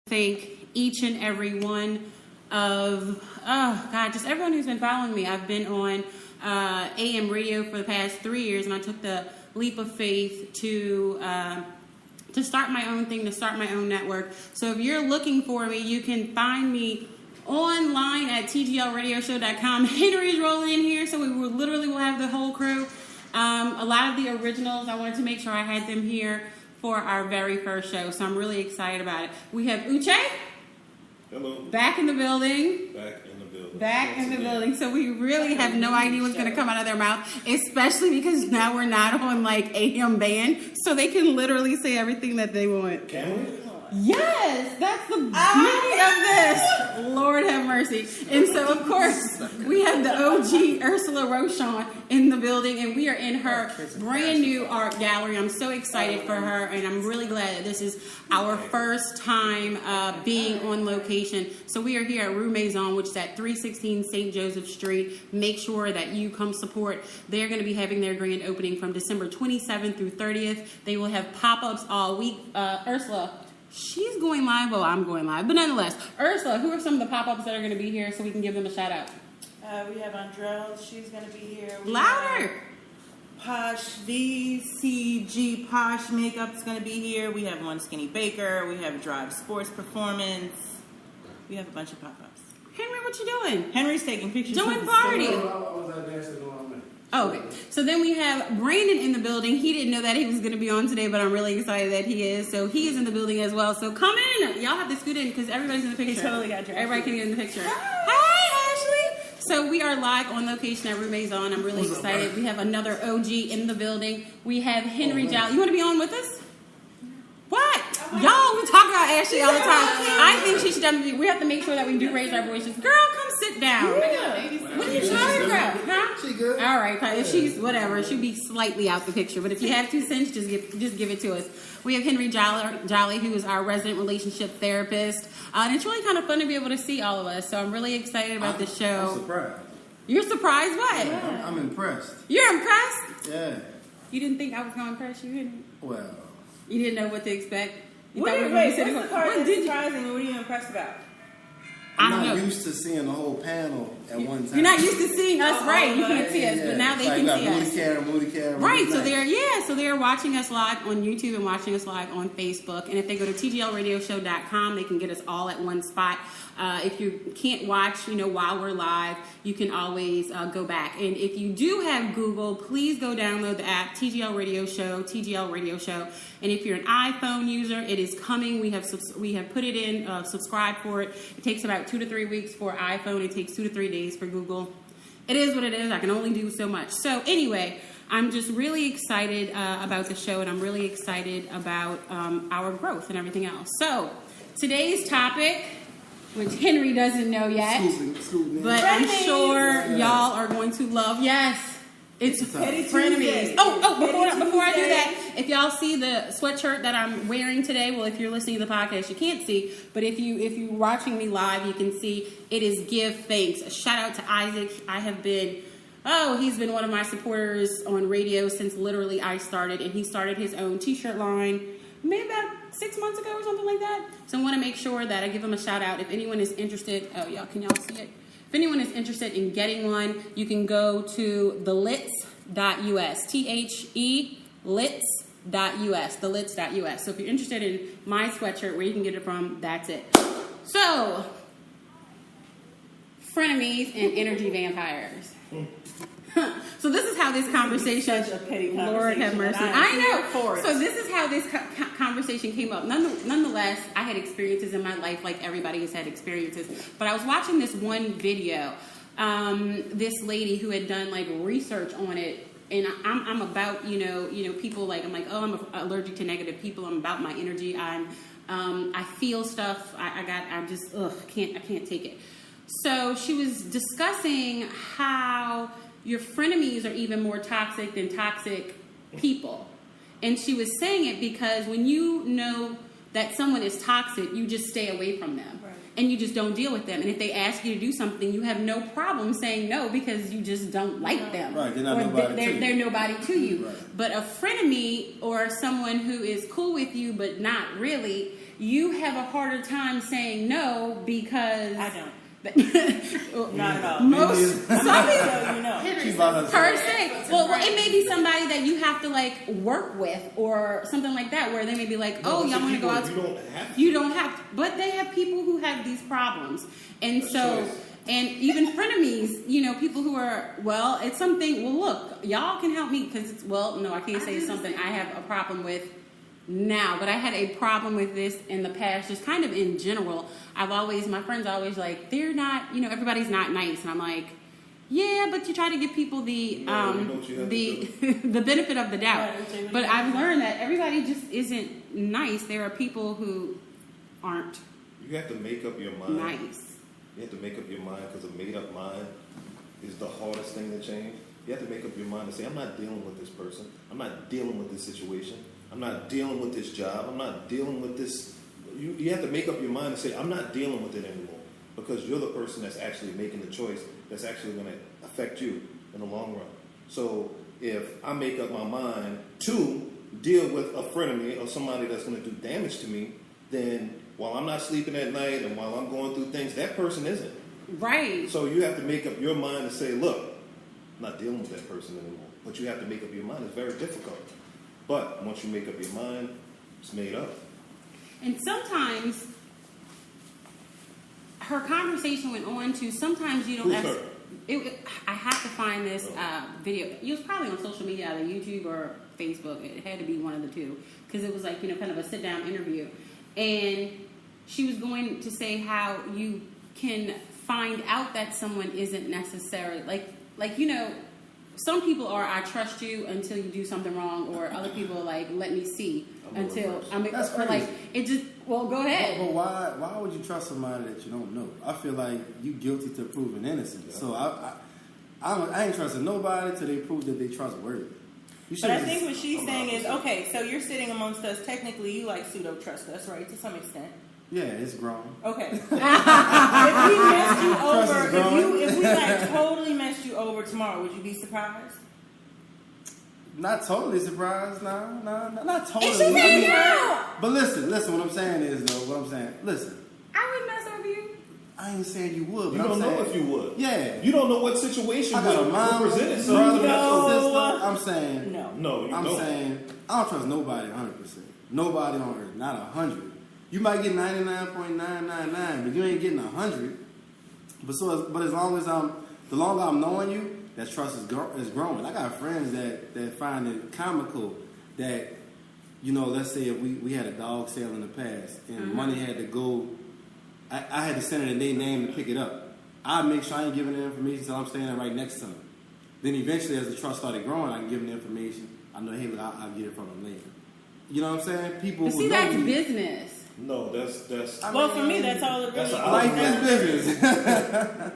Thank each and every one of, just everyone who's been following me. I've been on AM radio for the past 3 years, and I took the leap of faith to start my own thing, to start my own network. So if you're looking for me, you can find me online at tglradioshow.com. Henry's rolling in here, so we will have the whole crew. A lot of the originals, I wanted to make sure I had them here for our very first show, so I'm really excited about it. We have Uche. Hello. Back in the building. Back in the building. So we really have no idea what's going to come out of their mouth, especially because now we're not on like AM band, so they can literally say everything that they want. Can we? Yes, that's the beauty of this. Lord have mercy. And so, of course, we have the OG Ursula Rochon in the building, and we are in her brand new art gallery. I'm so excited for her, and I'm really glad that this is our first time being on location. So we are here at Rue Maison, which is at 316 St. Joseph Street. Make sure that you come support. They're going to be having their grand opening from December 27th through 30th. They will have pop-ups all week. Ursula, she's going live. Well, I'm going live. But nonetheless, Ursula, who are some of the pop-ups that are going to be here so we can give them a shout-out? We have Andrell. She's going to be here. Louder! Posh VCG Posh Makeup's going to be here. We have One Skinny Baker. We have Drive Sports Performance. We have a bunch of pop-ups. Henry, what you doing? Henry's taking pictures. Join party. Oh, okay. So then we have Brandon in the building. He didn't know that he was going to be on today, but I'm really excited that he is. So he is in the building as well. So come in. Y'all have to scoot in because everybody's in the picture. He totally got you. Everybody can get in the picture. Hi, Ashley. So we are live on location at Rue Maison. I'm really excited. We have another OG in the building. We have Henry Jolly. You want to be on with us? What? Y'all, we talk about Ashley all the time. I think she should definitely. We have to make sure that we do raise our voices. Girl, come sit down. What are you talking about? Huh? She good. All right. If she's whatever, she'll be slightly out the picture. But if you have 2 cents, just give it to us. We have Henry Jolly, who is our resident relationship therapist, and it's really kind of fun to be able to see all of us. So I'm really excited about this show. I'm surprised. You're surprised? What? Yeah, I'm impressed. You're impressed? Yeah. You didn't think I was going to impress you, Henry? Well. You didn't know what to expect. What's the part that's surprising and what are you impressed about? I'm not used to seeing the whole panel at one time. You're not used to seeing us, right? You can't see us, but now they can see us. Moody camera. Right, so they're watching us live on YouTube and watching us live on Facebook. And if they go to tglradioshow.com, they can get us all at one spot. If you can't watch, while we're live, you can always go back. And if you do have Google, please go download the app TGL Radio Show, TGL Radio Show. And if you're an iPhone user, it is coming. We have put it in, subscribe for it. It takes about 2 to 3 weeks for iPhone. It takes 2 to 3 days for Google. It is what it is. I can only do so much. So anyway, I'm just really excited about the show, and I'm really excited about our growth and everything else. So today's topic, which Henry doesn't know yet, but I'm sure y'all are going to love. Yes, it's Frenemies. Before I do that, if y'all see the sweatshirt that I'm wearing today, well, if you're listening to the podcast, you can't see, but if you're watching me live, you can see it is Give Thanks. A shout out to Isaac. He's been one of my supporters on radio since literally I started, and he started his own t-shirt line maybe about 6 months ago or something like that. So I want to make sure that I give him a shout out. If anyone is interested, can y'all see it? If anyone is interested in getting one, you can go to thelits.us, T-H-E, lits.us, thelits.us. So if you're interested in my sweatshirt, where you can get it from, that's it. So, frenemies and energy vampires. So this is how this conversation. Such a petty conversation. Lord have mercy. I know. So this is how this conversation came up. Nonetheless, I had experiences in my life, like everybody has had experiences. But I was watching this one video. This lady who had done like research on it, and I'm about people like I'm allergic to negative people. I'm about my energy. I feel stuff. I can't take it. So she was discussing how your frenemies are even more toxic than toxic people. And she was saying it because when you know that someone is toxic, you just stay away from them. Right. And you just don't deal with them. And if they ask you to do something, you have no problem saying no because you just don't like them. Right, they're not nobody to you. They're nobody to you. Right. But a frenemy or someone who is cool with you but not really you have a harder time saying no because I don't. Well, Not at all. most some people So you know. She by herself. per se. Well, it may be somebody that you have to like work with or something like that, where they may be like, "Oh, y'all want to go out?" You don't have to. You don't have to, but they have people who have these problems, and That's so. choice. And even frenemies, you know, people who are, well, it's something, well, look, y'all can help me because it's, well, no, I can't say it's something I have a problem with now, but I had a problem with this in the past, just kind of in general. My friends are always like, they're not, you know, everybody's not nice. And I'm like, yeah, but you try to give people the the benefit of the doubt. Right, But I've learned that everybody just isn't nice. There are people who aren't You have to make up your mind. nice. You have to make up your mind because a made-up mind is the hardest thing to change. You have to make up your mind to say, I'm not dealing with this person. I'm not dealing with this situation. I'm not dealing with this job. I'm not dealing with this. You have to make up your mind to say, I'm not dealing with it anymore because you're the person that's actually making the choice that's actually going to affect you in the long run. So if I make up my mind to deal with a frenemy or somebody that's going to do damage to me, then while I'm not sleeping at night and while I'm going through things, that person isn't. Right. So you have to make up your mind to say, look, I'm not dealing with that person anymore. But you have to make up your mind. It's very difficult. But once you make up your mind, it's made up. And sometimes her conversation went on to sometimes you don't Who's ask. her? I have to find this video. It was probably on social media, either YouTube or Facebook. It had to be one of the two because it was like, you know, kind of a sit down interview. And she was going to say how you can find out that someone isn't necessarily like you know, some people are I trust you until you do something wrong, or other people are like let me see until I mean, That's or like crazy. it just well go ahead. But why would you trust somebody that you don't know? I feel like you guilty to proving innocent. Yeah. So I ain't trusting nobody till they prove that they trustworthy. But I think what she's saying is, okay, so you're sitting amongst us. Technically, you like pseudo trust us, right? To some extent. Yeah, it's grown. Okay. If we messed you Trust is over, growing. if we like totally messed you over tomorrow, would you be surprised? Not totally surprised, not totally. And she said no. But listen, what I'm saying is listen, I would mess over you. I ain't saying you would, but You I'm don't saying, know if you would. Yeah. You don't know what situation I got a would mom, represent brother, itself. No. sister. I'm saying No. No, you I'm don't. saying I don't trust nobody 100%. Nobody on earth, not 100. You might get 99.999, but you ain't getting 100. But as long as the longer I'm knowing you, that trust is growing. I got friends that find it comical that, you know, let's say if we had a dog sale in the past and money had to go, I had to send it in their name to pick it up. I make sure I ain't giving the information until I'm standing right next to them. Then eventually, as the trust started growing, I can give them the information. I know, hey, look, I'll get it from them later. You know what I'm saying? People But who see, know that's me- business. No, that's Well, for me, that's all it really That's is. a- Life is business.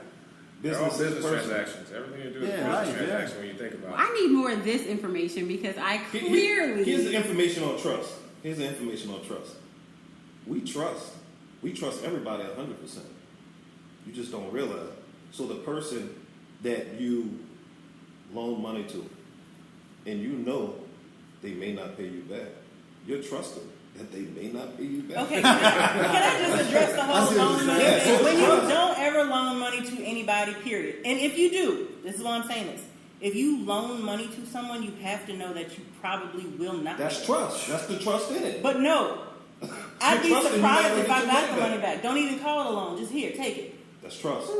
They're all business person. transactions. Everything you do is Yeah, a business right, yeah. transaction when you think about it. I need more of this information because I clearly Here's the information on trust. Here's the information on trust. We trust. We trust everybody 100%. You just don't realize. So the person that you loan money to, and you know they may not pay you back, you're trusting that they may not pay you back. Okay, can I just address the I whole see what loan you're money saying. thing? Yeah, When you trust. don't ever loan money to anybody, period. And if you do, this is why I'm saying this. If you loan money to someone, you have to know that you probably will not. That's pay. trust. That's the trust in it. But no, I'd be trusting you surprised never if get I your got money the money back. back. Don't even call it a loan. Just here, take it. That's trust.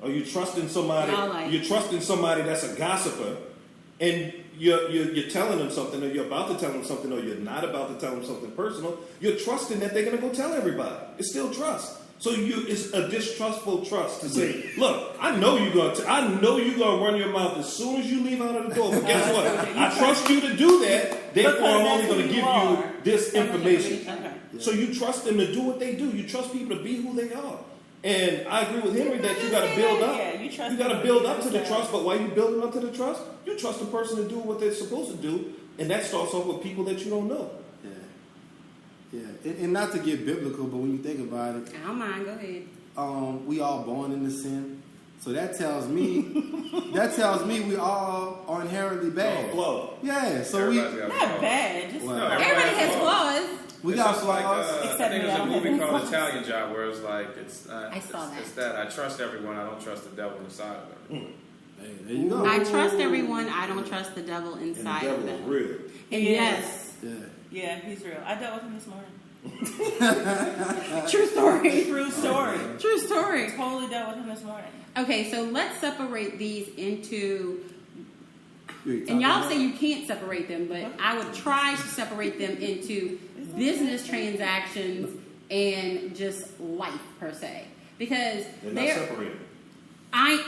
Are you trusting somebody? Y'all like- You're trusting somebody that's a gossiper, and you're telling them something, or you're about to tell them something, or you're not about to tell them something personal. You're trusting that they're going to go tell everybody. It's still trust. So it's a distrustful trust to say, look, I know you're going to run your mouth as soon as you leave out of the door. But guess what? I trust you to do that. Therefore, I'm only going to give you this information. Okay. So you trust them to do what they do. You trust people to be who they are. And I agree with Henry that you got to build up. Yeah, you trust You got to them build to up to do the that. trust. But while you building up to the trust, you trust the person to do what they're supposed to do, and that starts off with people that you don't know. Yeah. And not to get biblical, but when you think about it, I don't mind. Go ahead. we all born into sin. So that tells me we all are inherently bad. Flawed. Yeah. So we Everybody's got a Not problem. bad. Just Well, Everybody has flaws. We It's got just like, flaws. I Except think me, there's I a don't have movie any called flaws. Italian Job where it's like, I saw that. It's that I trust everyone, I don't trust the devil inside of everyone. Hey, there you go. I trust everyone. I don't trust the devil And the inside devil of is them. real. And He yes, Yeah. Yeah, he's real. I dealt with him this morning. true story. True story. True story. Totally dealt with him this morning. Okay, so let's separate these into. You And y'all talking say you can't separate them, but I would try to separate them into business transactions and just life per se, because They're not they're. separated. I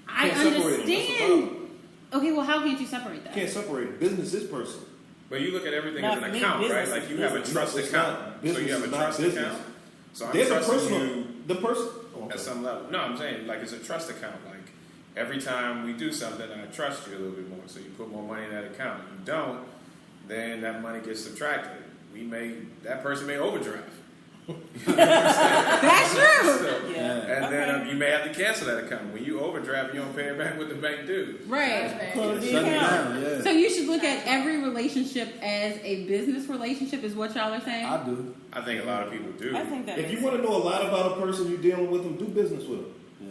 Can't separate them. That's the understand. problem. Okay, well, how can't you separate that? Can't separate. Business is personal. But you look at everything Not as an for me, account, right? business Like you is have a business. trust It's account. not- So business you have a is not trust business. account. So I'm There's a trusting personal. you The person. at some level. No, I'm saying like it's a trust account. Like every time we do something, I trust you a little bit more. So you put more money in that account. If you don't, then that money gets subtracted. That person may overdraft. That's true. So, Yeah. and then you may have to cancel that account. When you overdraft, you don't pay it back what the bank do. Right. Close the Shut it account. down, yeah. So you should look at every relationship as a business relationship, is what y'all are saying? I do. I think a lot of people do. I think that If you makes want to know a lot about a person you're dealing with them, do business with them. Yeah.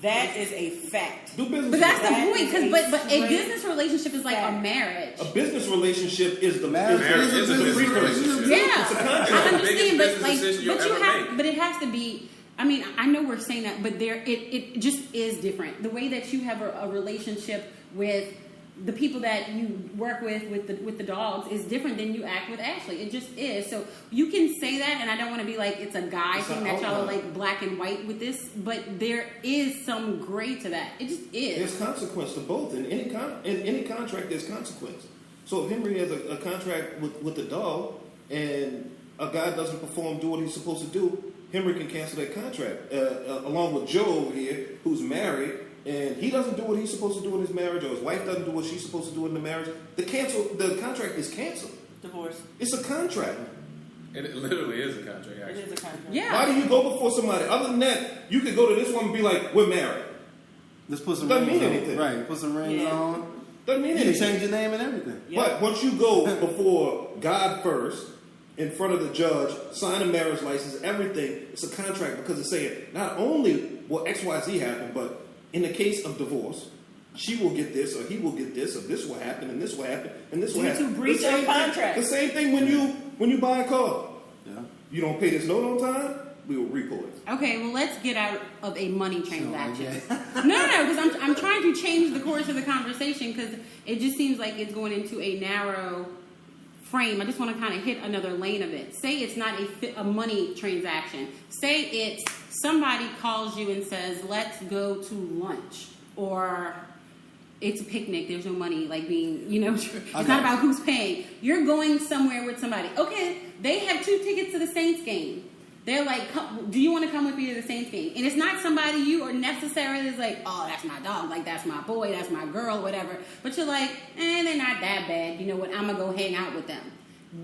that is a fact. Do business But with that's the them. point, because but a Straight business relationship is like a fact. marriage. A business relationship is the Marriage Marriage is a business relationship. Yeah, It's a contract. I It's the understand, biggest but business like, decision you'll but you ever have, make. but it has to be. I mean, I know we're saying that, but it just is different. The way that you have a relationship with the people that you work with the dogs is different than you act with Ashley. It just is. So you can say that, and I don't want to be like it's a guy It's thing an that y'all are outline. like black and white with this, but there is some gray to that. It just is. There's consequence to both. In any contract, there's consequence. So if Henry has a contract with the dog, and a guy doesn't do what he's supposed to do, Henry can cancel that contract. Along with Joe over here, who's married, and he doesn't do what he's supposed to do in his marriage, or his wife doesn't do what she's supposed to do in the marriage. The contract is canceled. Divorce. It's a contract. It literally is a contract, It actually. is a contract. Yeah. Why do you go before somebody? Other than that, you could go to this one and be like, "We're married." Let's put some Doesn't rings mean on. anything. Right. Put some rings Yeah. on. Doesn't mean You can anything. change your name and everything. Yeah. But once you go before God first, in front of the judge, sign a marriage license, everything, it's a contract, because it's saying not only will XYZ happen, but in the case of divorce, she will get this, or he will get this, or this will happen, and this will happen, and this will Due happen. to breach The same of thing- contract. The same thing when you buy a car. Yeah. You don't pay this note on time, we will repo it. Okay, well, let's get out of a money transaction. okay. No, because I'm trying to change the course of the conversation, because it just seems like it's going into a narrow frame. I just want to kind of hit another lane of it. Say it's not a money transaction. Say it's somebody calls you and says, let's go to lunch, or it's a picnic. There's no money, like being, it's not about who's paying. You're going somewhere with somebody. Okay, they have 2 tickets to the Saints game. They're like, do you want to come with me to the Saints game? And it's not somebody you are necessarily is like, oh, that's my dog, like that's my boy, that's my girl, whatever. But you're like, they're not that bad. You know what? I'm gonna go hang out with them.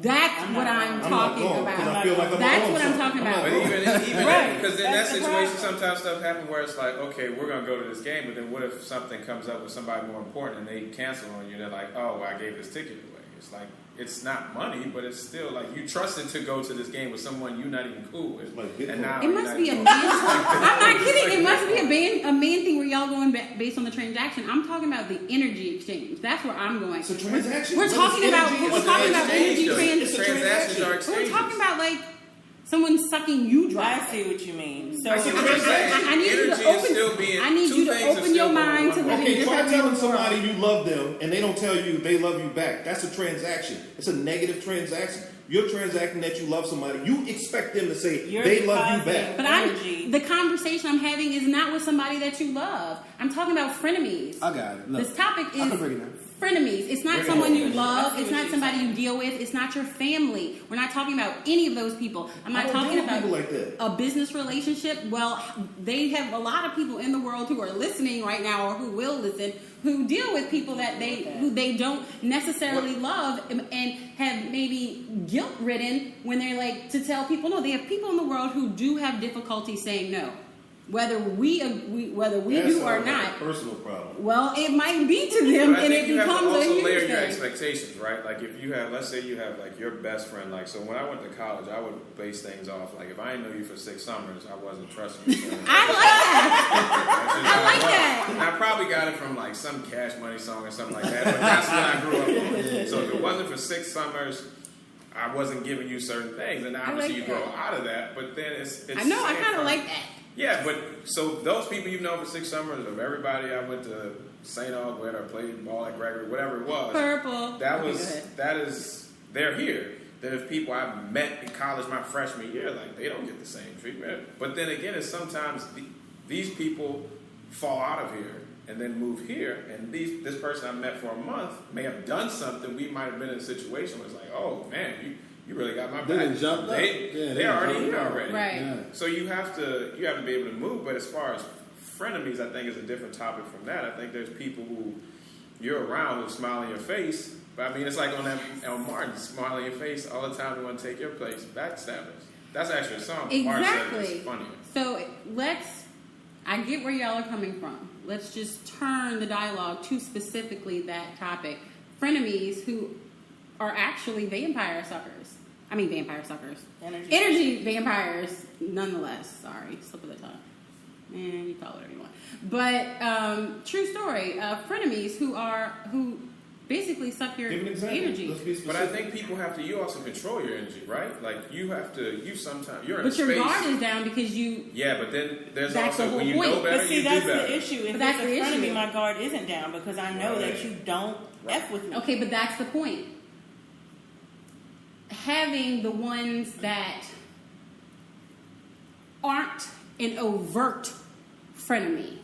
That's what I'm talking going, 'cause I about. feel like I'm That's on what I'm something. talking I'm about. not But going. even Right. because in that That's the situation, problem. sometimes stuff happens where it's like, okay, we're gonna go to this game, but then what if something comes up with somebody more important and they cancel on you? They're like, oh, well, I gave this ticket away. It's like it's not money, but it's still like you trusted to go to this game with someone you're not even cool with, Like Bitcoin. and now It you're must not be a even- man. I'm not kidding. It must be a man thing where y'all going based on the transaction. I'm talking about the energy exchange. That's where I'm going. It's a transaction. We're But talking it's about energy. we're It's talking an about exchange, energy though. It's a Transactions are We're exchanges. talking about like someone sucking you dry. I see what you mean. So I see what you're saying. I need you to Energy is open. still being. I need two you to things are open your still going mind to one way. living Okay, try different telling world. somebody you love them and they don't tell you they love you back. That's a transaction. It's a negative transaction. You're transacting that you love somebody. You expect them to say You're they love you depositing- back. But Energy. the conversation I'm having is not with somebody that you love. I'm talking about frenemies. I got it. Look, This topic I can is break it down. frenemies. It's not Bring it someone on. you love. I see It's what not you're somebody saying. you deal with. It's not your family. We're not talking about any of those people. I'm not I don't talking deal with about people like that. a business relationship. Well, they have a lot of people in the world who are listening right now or who will listen who deal with people that who they don't necessarily love and have maybe guilt ridden when they're like to tell people no. They have people in the world who do have difficulty saying no. whether we That do or sounds like not. a personal problem. Well, it might be to them, But I and think it you have to becomes a also huge layer your thing. expectations, right? Like if you have, let's say you have like your best friend. Like so, when I went to college, I would base things off like if I didn't know you for 6 summers, I wasn't trusting you. I like that. I like that. And I probably got it from like some Cash Money song or something like that. But that's what I grew up on. So if it wasn't for 6 summers, I wasn't giving you certain things, and obviously like you grow that. out of that. But then it's I know. I saying kind of from- like that. Yeah, but so those people you've known for 6 summers, of everybody I went to St. Aug with or played ball at Gregory, whatever it was. Purple. That is they're here. Then if people I met in college my freshman year, like they don't get the same treatment. But then again, it's sometimes these people fall out of here and then move here, and this person I met for a month may have done something. We might have been in a situation where it's like, oh man, you really got my They back. done jumped up. They're already here already. Right. Yeah. So you have to be able to move. But as far as frenemies, I think is a different topic from that. I think there's people who you're around who smile in your face. But I mean, it's like on Martin, smile in your face all the time. They want to take your place. Backstabbers. That's actually a song. Martin said Exactly. it's funnier. So I get where y'all are coming from. Let's just turn the dialogue to specifically that topic. Frenemies who are actually vampire suckers. I mean vampire suckers. Energy vampires, nonetheless. Sorry, slip of the tongue. Man, you call it whatever you want. But true story. Frenemies who basically suck your Give an example. energy. Let's be But I specific. think you also control your energy, right? Like you sometimes, you're in But a your space. guard is down because you. Yeah, but then there's That's the also, whole when you point. know better, But see, you that's do better. the issue. If But that's it's the in front of me, issue. my guard isn't down because I know Right. that you don't F with me. Okay, but that's the point. Having the ones that aren't an overt frenemy.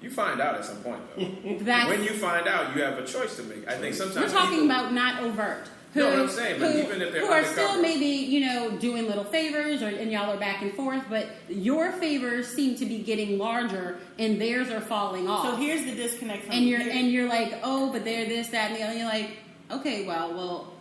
You find out at some point, though. That's, When you find out, you have a choice to make. I think sometimes we're talking people, about not overt. No, what I'm saying, but even if they're who are undercover. still maybe doing little favors, and y'all are back and forth, but your favors seem to be getting larger, and theirs are falling off. So here's the disconnect. From and here. you're like, oh, but they're this, that, and the other. And you're like, okay, well,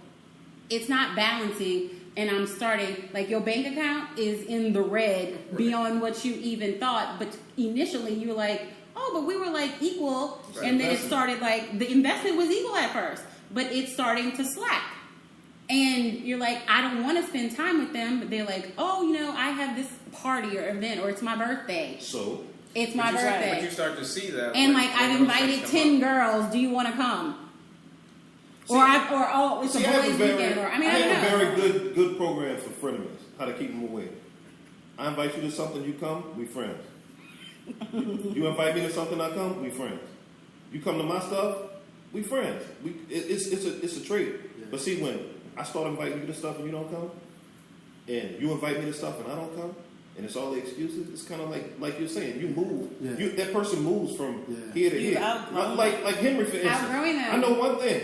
it's not balancing, and I'm starting like your bank account is in the red beyond what you even thought. But initially, you were like, oh, but we were like equal, Right. and then it started like the investment was equal at first, but it's starting to slack. And you're like, I don't want to spend time with them, but they're like, oh, I have this party or event, or it's my birthday. So, It's my but birthday. you start to see that. And when- like when I've those invited things 10 come up. girls. Do you want to come? See, It's see, a I have boys' a very, weekend. Or I I don't have know. a very good program for frenemies. How to keep them away. I invite you to something, you come, we friends. You invite me to something, I come, we friends. You come to my stuff, we friends. It's a trait. Yeah. But see, when I start inviting you to stuff and you don't come, and you invite me to stuff and I don't come, and it's all the excuses, it's kind of like you're saying, you move. Yeah. That person moves from Yeah. here to You've here. outgrown Like Henry, for instance. Outgrowing them. I know one thing.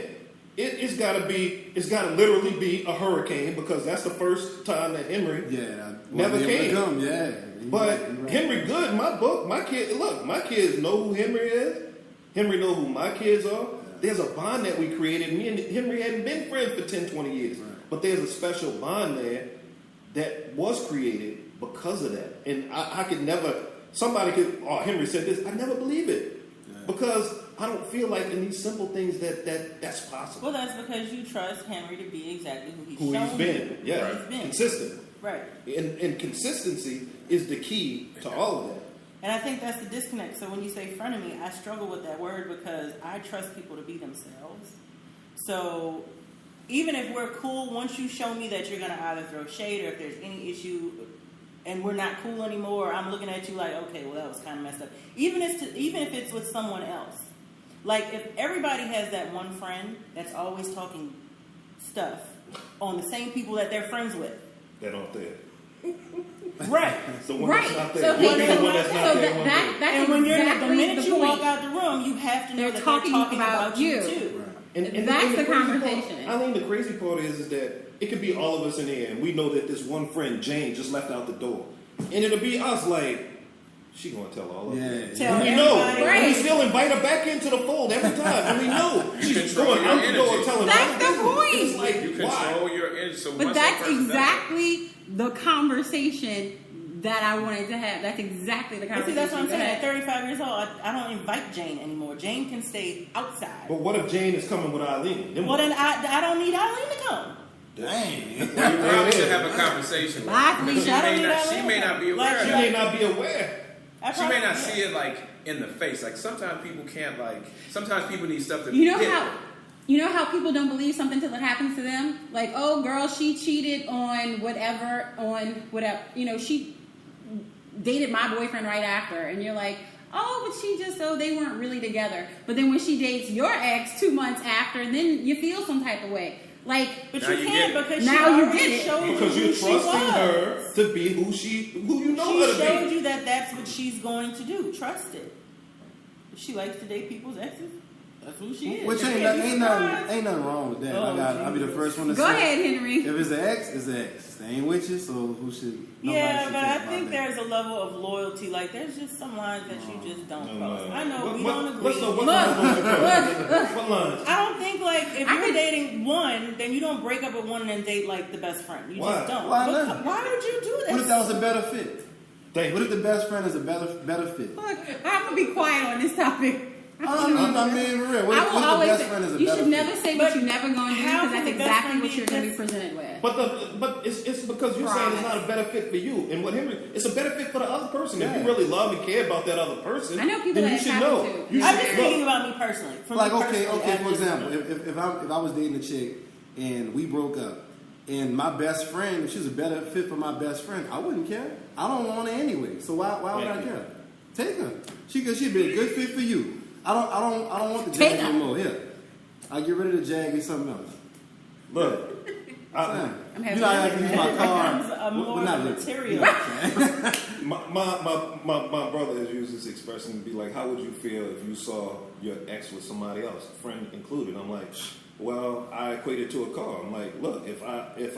It's got to literally be a hurricane because that's the first time that Henry Yeah. Never came. Come, yeah. But You're right. Henry Good, my book, my kids know who Henry is. Henry know who my kids are. There's a bond that we created. Me and Henry hadn't been friends for 10, 20 years. Right. But there's a special bond there that was created because of that. And I could never, somebody could, oh, Henry said this. I never believe it. Yeah. Because I don't feel like in these simple things that's possible. Well, that's because you trust Henry to be exactly who he's Who shown he's been. you. Yeah. Who he's been. Consistent. Right. And consistency is the key to all of that. And I think that's the disconnect. So when you say frenemy, I struggle with that word because I trust people to be themselves. So even if we're cool, once you show me that you're going to either throw shade or if there's any issue and we're not cool anymore, I'm looking at you like, okay, well, that was kind of messed up. Even if it's with someone else. Like if everybody has that one friend that's always talking stuff on the same people that they're friends with. That aren't there. Right. The one Right. that's not there. So, You'll be the one that's not so there one day. that's And when you're exactly the minute you point. walk out the room, you have to know They're that talking they're talking about about you you. too. Right. And That's the crazy part- conversation. I think the crazy part is that it could be all of us in here, and we know that this one friend, Jane, just left out the door. And it'll be us like, she gonna tell all of us. Yeah. Tell And we know. everybody. And we still invite her back into the fold every time. And we know. She's control going your out the door energy. telling That's all the business. point. It's like, You why? control your energy. So But once that that's person does that- exactly the conversation that I wanted to have. That's exactly the But conversation. see, that's what I'm Go saying. ahead. At 35 years old, I don't invite Jane anymore. Jane can stay outside. But what if Jane is coming with Eileen? Then Well, what? then I don't need Eileen to come. Dang. You probably should have a conversation with Bye, her. Because Felicia. she may not be aware Like, of She that. may not be aware. She may not see it like in the face. Like sometimes people can't like. Sometimes people need stuff to. You know hit. how people don't believe something till it happens to them? Like, oh, girl, she cheated on whatever. You know, she dated my boyfriend right after. And you're like, oh, but they weren't really together. But then when she dates your ex 2 months after, then you feel some type of way. Like, But Now you you can't get it. because Now she you already get it. showed Because you you're who she trusting was. her to be who you know She her to showed be. you that that's what she's going to do. Trust it. If she likes to date people's exes, that's who she is. Which You ain't can't be surprised. nothing wrong with that. Oh, I'll be the Jesus. first one to go say. ahead, Henry. If it's an ex, it's an ex. They ain't with you, so who should? nobody Yeah, should but care I about think that. there's a level of loyalty. Like, there's just some lines that you just don't cross. I know we What- don't agree. What's the what Look, lines don't you cross? What lines? I don't think like if I you're could- dating one, then you don't break up with one and then date like the best friend. You Why? just don't. Why But not? why would you do that? What if that was a better fit? Thank What you. if the best friend is a better fit? Look, I'm gonna be quiet on this topic. I mean, for real. What I if will the always best say, friend is a you better should never fit? say But what you're never going to do how because can that's the best exactly friend what be you're going to be just- presented with. But it's because you're saying it's not a better fit for you, and what Henry, it's a better fit for the other person. If Yeah. you really love and care about that other person, I know people then that you it's should happened know. to. You I'm should just know. thinking about me personally. For Like, me okay, personally, for example, if I was dating a chick and we broke up, and my best friend, if she's a better fit for my best friend, I wouldn't care. I don't want her anyway, so why would I Thank you. care? Take her. She'd be a good fit for you. I don't want the Take Jag her. anymore. Here, I'll get rid of the Jag and something else. Look, Fine. I'm having You know, I have to use my car. becomes a more Well, not of a really. material. my brother has used this expression to be like, how would you feel if you saw your ex with somebody else, friend included? I'm like, well, I equate it to a car. I'm like, look, if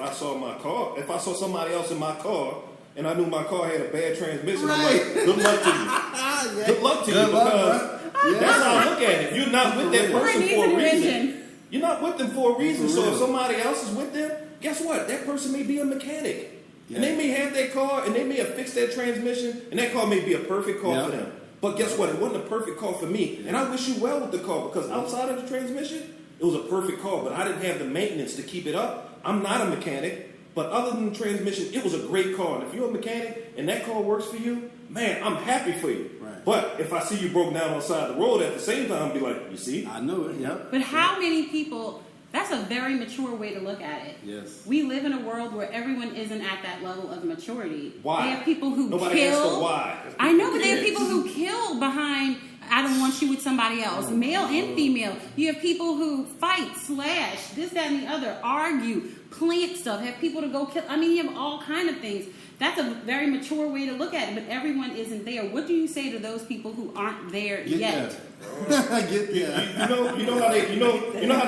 I saw somebody else in my car, and I knew my car had a bad transmission, I'm Right. like, good luck to you. Good luck to you, Good luck, because bro. Yeah. that's how I look at it. You're not with that Ford person needs for an a reason. invention. You're not with them for a reason. For So real. if somebody else is with them, guess what? That person may be a mechanic. Yeah. And they may have their car and they may have fixed that transmission, and that car may be a perfect car Yeah. for them. But guess what? It wasn't a perfect car for me. And I wish you well with the car, because outside of the transmission, it was a perfect car, but I didn't have the maintenance to keep it up. I'm not a mechanic, but other than the transmission, it was a great car. And if you're a mechanic and that car works for you, man, I'm happy for you. Right. But if I see you broke down on the side of the road at the same time, I'll be like, you see? I know it. Yep. But how many people, that's a very mature way to look at it. Yes. We live in a world where everyone isn't at that level of maturity. Why? They have people who Nobody asked kill. the why. I know, but they have people who kill behind, I don't want you with somebody else, male and female. You have people who fight, slash, this, that, and the other, argue, plant stuff, have people to go kill. I mean, you have all kind of things. That's a very mature way to look at it, but everyone isn't there. What do you say to those people who aren't there Get yet? there. Get there. You know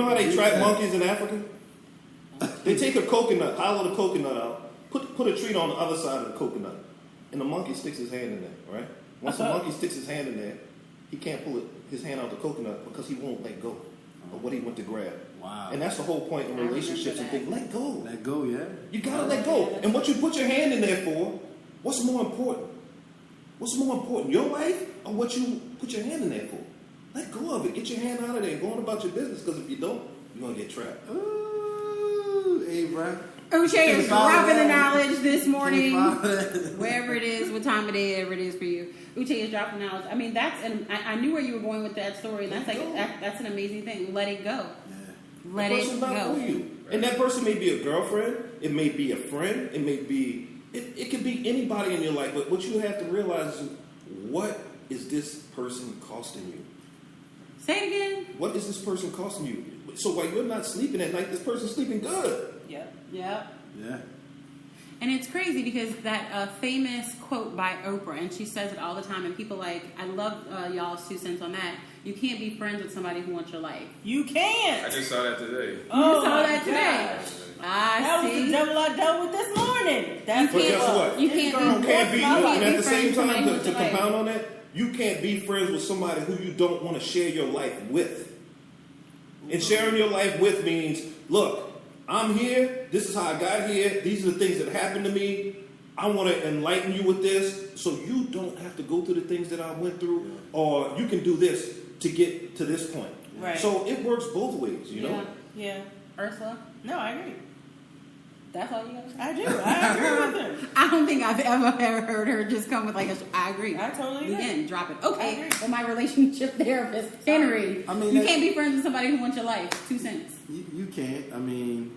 how they trap monkeys in Africa? They take a coconut, hollow the coconut out, put a treat on the other side of the coconut, and the monkey sticks his hand in there, right? Once the monkey sticks his hand in there, he can't pull his hand out the coconut because he won't let go of what he went to grab. Wow. And that's the whole point in I remember relationships and that. things. Let go. Let go, yeah. You gotta let go. And what you put your hand in there for, what's more important? What's more important, your life or what you put your hand in there for? Let go of it. Get your hand out of there and go on about your business, because if you don't, you're gonna get trapped. Ooh, hey, bro. Uche is follow dropping the that? knowledge this morning. Can you follow that? Wherever it is, what time of day ever it is for you. Uche is dropping knowledge. I mean, I knew where you were going with that story, and that's an amazing thing. Let it go. Let That it person's not go. for you. And that person may be a girlfriend, it may be a friend, it may be, it could be anybody in your life, but what you have to realize is, what is this person costing you? Say it again. What is this person costing you? So while you're not sleeping at night, this person's sleeping good. Yep. Yep. Yeah. And it's crazy because that famous quote by Oprah, and she says it all the time, and people I love y'all's 2 cents on that. You can't be friends with somebody who wants your life. You can't. I just saw that today. You saw my that today. gosh. I That was see. the devil I dealt with this morning. That's But guess what? You This can't girl be- You can't be, wants my and life. at the same friends with time, somebody to who's your life. compound on that, you can't be friends with somebody who you don't want to share your life with. And sharing your life with means, look, I'm here, this is how I got here, these are the things that happened to me, I want to enlighten you with this so you don't have to go through the things that I went through, or you can do this to get to this point. Right. So it works both ways, you know? Yeah. Ursula, No, I agree. that's all you got to say? I do. I agree with him. I don't think I've ever heard her just come with like I agree. I totally agree. Again, drop it. I Okay, agree. well, my relationship therapist, Henry. I mean, you can't be friends with somebody who wants your life. 2 cents. You can't. I mean,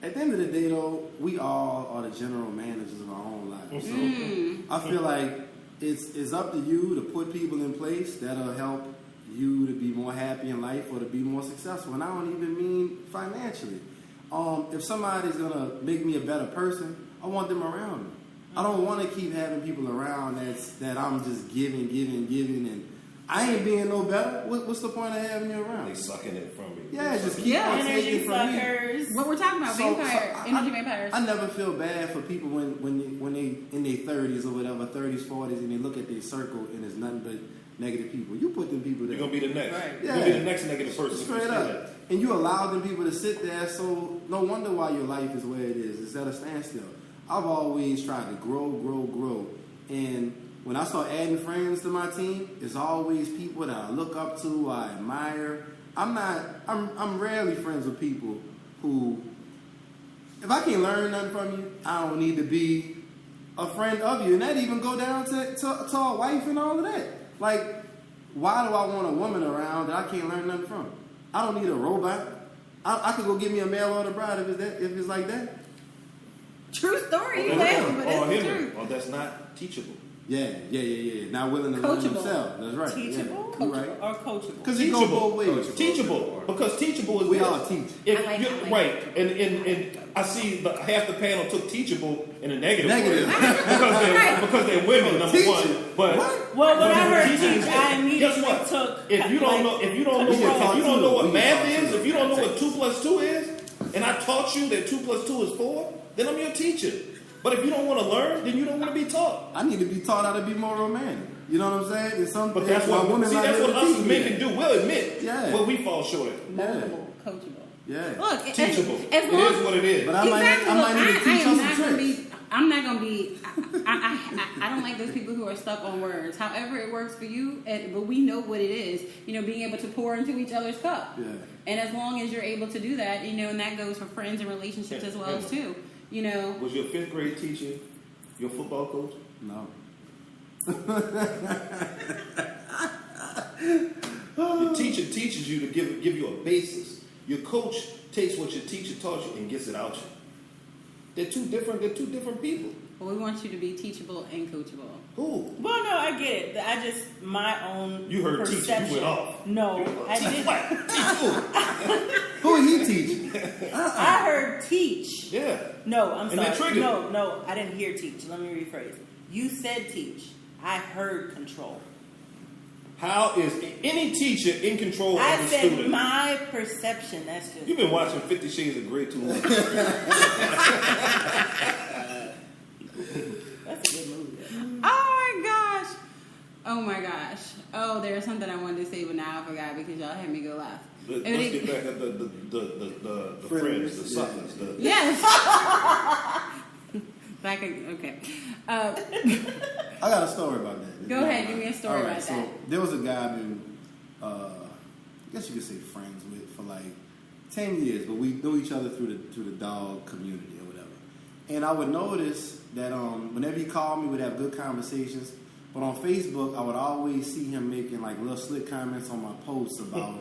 at the end of the day, though, we all are the general managers of our own lives. So I feel like it's up to you to put people in place that'll help you to be more happy in life or to be more successful. And I don't even mean financially. If somebody's gonna make me a better person, I want them around me. I don't want to keep having people around that I'm just giving, and I ain't being no better. What's the point of having you around? They sucking it from me. Yeah, just keep on Energy taking from me. suckers. What we're talking about, energy vampires. I never feel bad for people when they in their 30s or whatever, 30s, 40s, and they look at their circle and there's nothing but negative people. You put them people there. You're going to be the next. Right. You're going to be the next negative person. Straight up. And you allow them people to sit there, so no wonder why your life is where it is. It's at a standstill. I've always tried to grow. And when I start adding friends to my team, it's always people that I look up to, I admire. I'm rarely friends with people who, if I can't learn nothing from you, I don't need to be a friend of you. And that even go down to a wife and all of that. Like, why do I want a woman around that I can't learn nothing from? I don't need a robot. I could go get me a mail order bride if it's like that. True story. You laughing, but it's the truth. Or that's not teachable. Yeah. Not willing to learn Coachable. themselves. That's right. Teachable? Yeah, you're right. Or coachable? Because it goes both ways. Teachable. Because teachable is We this. all teach. If I like you're, that. right, and I see half the panel took teachable in a negative Negative. way because they're women, number Teaching. one. But What? Well, when but I heard teaching- teach, I immediately guess what? took. If you don't know, if you don't know what math is, if you don't know what 2 + 2 is, and I taught you that 2 + 2 is 4, then I'm your teacher. But if you don't want to learn, then you don't want to be taught. I need to be taught how to be more romantic. You know what I'm saying? There's some, But that's what women like that's that what to us teach me men that. can do. We'll admit, Yeah. but we fall short. Moldable, coachable. Yeah. Look, Teachable. As It long, is what it is. But I exactly. might need to Look, teach I you am some not going to tricks. be. I'm not going to be. I don't like those people who are stuck on words. However, it works for you, but we know what it is. Being able to pour into each other's cup. Yeah. And as long as you're able to do that, and that goes for friends and relationships as well as too. Was your 5th grade teacher your football coach? No. Your teacher teaches you to give you a basis. Your coach takes what your teacher taught you and gets it out you. They're two different people. Well, we want you to be teachable and coachable. Who? Well, no, I get it. I just my own. You heard teacher, perception. you went off. No, I didn't. What? Teach who? Who he teaching? I heard teach. Yeah. No, I'm And that sorry. triggered. No, I didn't hear teach. Let me rephrase. You said teach. I heard control. How is any teacher in control I of the said student? my perception. That's just. You've been watching 50 Shades of Grey too long. That's a good movie. Oh my gosh. Oh, there's something I wanted to say, but now I forgot because y'all had me go laugh. Let's get back at the friends, the suckers. Yes. Back okay. I got a story about that. Go ahead, give me a story about so that. There was a guy I've been, I guess you could say friends with for like 10 years, but we knew each other through the dog community or whatever. And I would notice that whenever he called me, we'd have good conversations. But on Facebook, I would always see him making like little slick comments on my posts about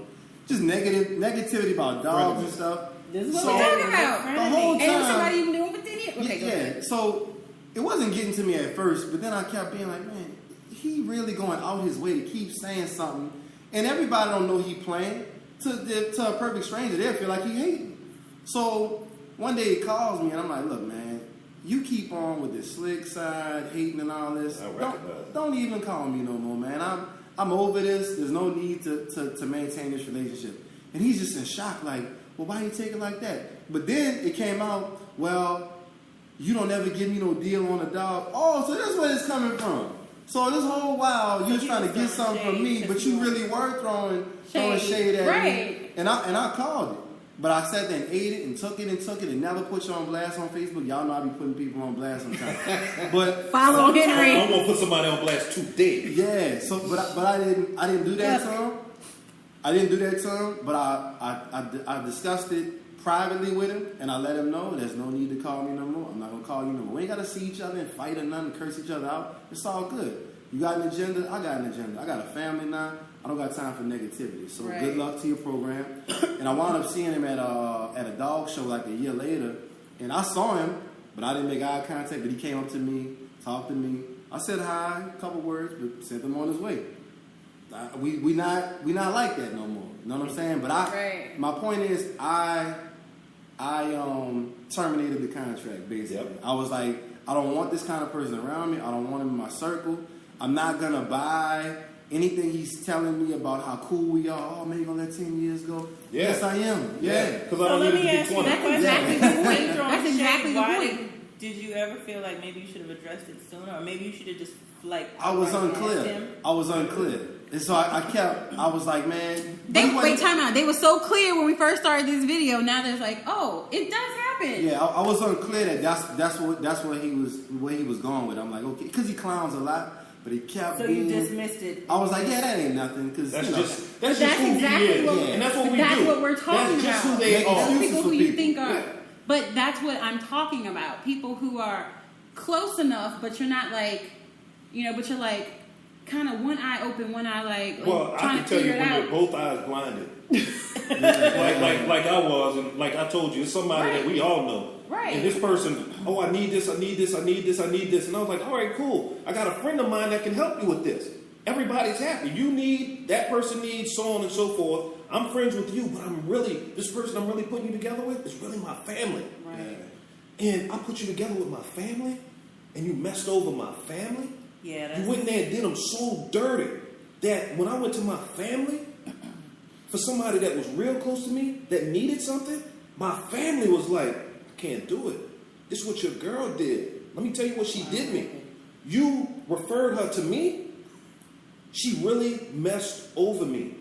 just negativity about dogs and stuff. This is what we're talking about. The whole And it was time. somebody even doing for 10 years. Okay, go Yeah, ahead. so it wasn't getting to me at first, but then I kept being like, man, he really going out his way to keep saying something, and everybody don't know he playing. To a perfect stranger, they'll feel like he hating. So one day he calls me, and I'm like, look, man, you keep on with this slick side, hating and all this. I recognize it. Don't even call me no more, man. I'm over this. There's no need to maintain this relationship. And he's just in shock, like, well, why you take it like that? But then it came out, well, you don't ever give me no deal on a dog. Oh, so that's where it's coming from. So this whole while you was trying to get something from me, but you really were throwing shade at me. Right. And I called it. But I sat there and ate it and took it and never put you on blast on Facebook. Y'all know I be putting people on blast sometimes. But Follow Henry. I'm gonna put somebody on blast today. yeah, so but I didn't do that to him. I didn't do that to him, but I discussed it privately with him, and I let him know there's no need to call me no more. I'm not gonna call you no more. We ain't gotta see each other and fight or nothing, curse each other out. It's all good. You got an agenda, I got an agenda. I got a family now. I don't got time for negativity. So Right. good luck to your program. And I wound up seeing him at a dog show like a year later, and I saw him, but I didn't make eye contact. But he came up to me, talked to me. I said hi, a couple words, but sent him on his way. We not like that no more. You know what I'm saying? But Right. my point is, I terminated the contract basically. Yep. I was like, I don't want this kind of person around me. I don't want him in my circle. I'm not gonna buy anything he's telling me about how cool we are. Oh man, you gonna let 10 years go? Yeah. Yes, I am. Yeah. Because So I don't let need me to ask be you 20. that question. That's exactly the point. You're throwing That's shade. exactly the Why point. Did you ever feel like maybe you should have addressed it sooner, or maybe you should have just like? I was outright asked unclear. him? I was unclear. And so I was like, man. Wait, time out. They were so clear when we first started this video. Now there's like, oh, it does happen. Yeah, I was unclear that that's where he was going with. I'm like, okay, because he clowns a lot, but he kept. So being, you dismissed it. I was like, yeah, that ain't nothing. Because That's you know, just But that's that's who exactly he is, what- and that's what we that's do. what we're talking That's just about. who they Make are. excuses People for who you people. think are, Yeah. but that's what I'm talking about. People who are close enough, but you're not like, but you're like kind of one eye open, one eye like Well, I trying can to tell you figure it when out. you're both eyes blinded. like I was, and like I told you, it's somebody that we all know. Right. And this person, oh, I need this, I need this, I need this, I need this. And I was like, all right, cool. I got a friend of mine that can help you with this. Everybody's happy. You need, that person needs, so on and so forth. I'm friends with you, but this person I'm really putting you together with is really my family. Right. And I put you together with my family, and you messed over my family. Yeah. That's, You went in there and did them so dirty that when I went to my family, for somebody that was real close to me, that needed something, my family was like, I can't do it. This is what your girl did. Let me tell you what she did me. You referred her to me. She really messed over me.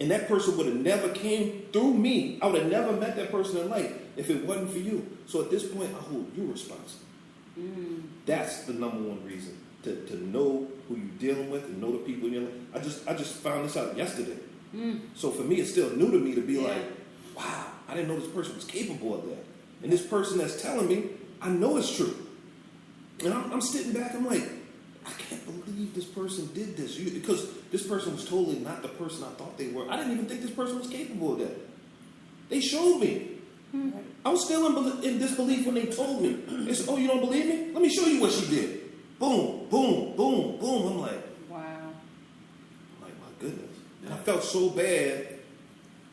And that person would have never came through me. I would have never met that person in life if it wasn't for you. So at this point, I hold you responsible. That's the number one reason. To know who you're dealing with and know the people in your life. I just found this out yesterday. So for me, it's still new to me to be like, wow, I didn't know this person was capable of that. And this person that's telling me, I know it's true. And I'm sitting back, I'm like, I can't believe this person did this. Because this person was totally not the person I thought they were. I didn't even think this person was capable of that. They showed me. I was still in disbelief when they told me. They said, oh, you don't believe me? Let me show you what she did. Boom, boom, boom, boom. I'm like, Wow. my goodness. And I felt so bad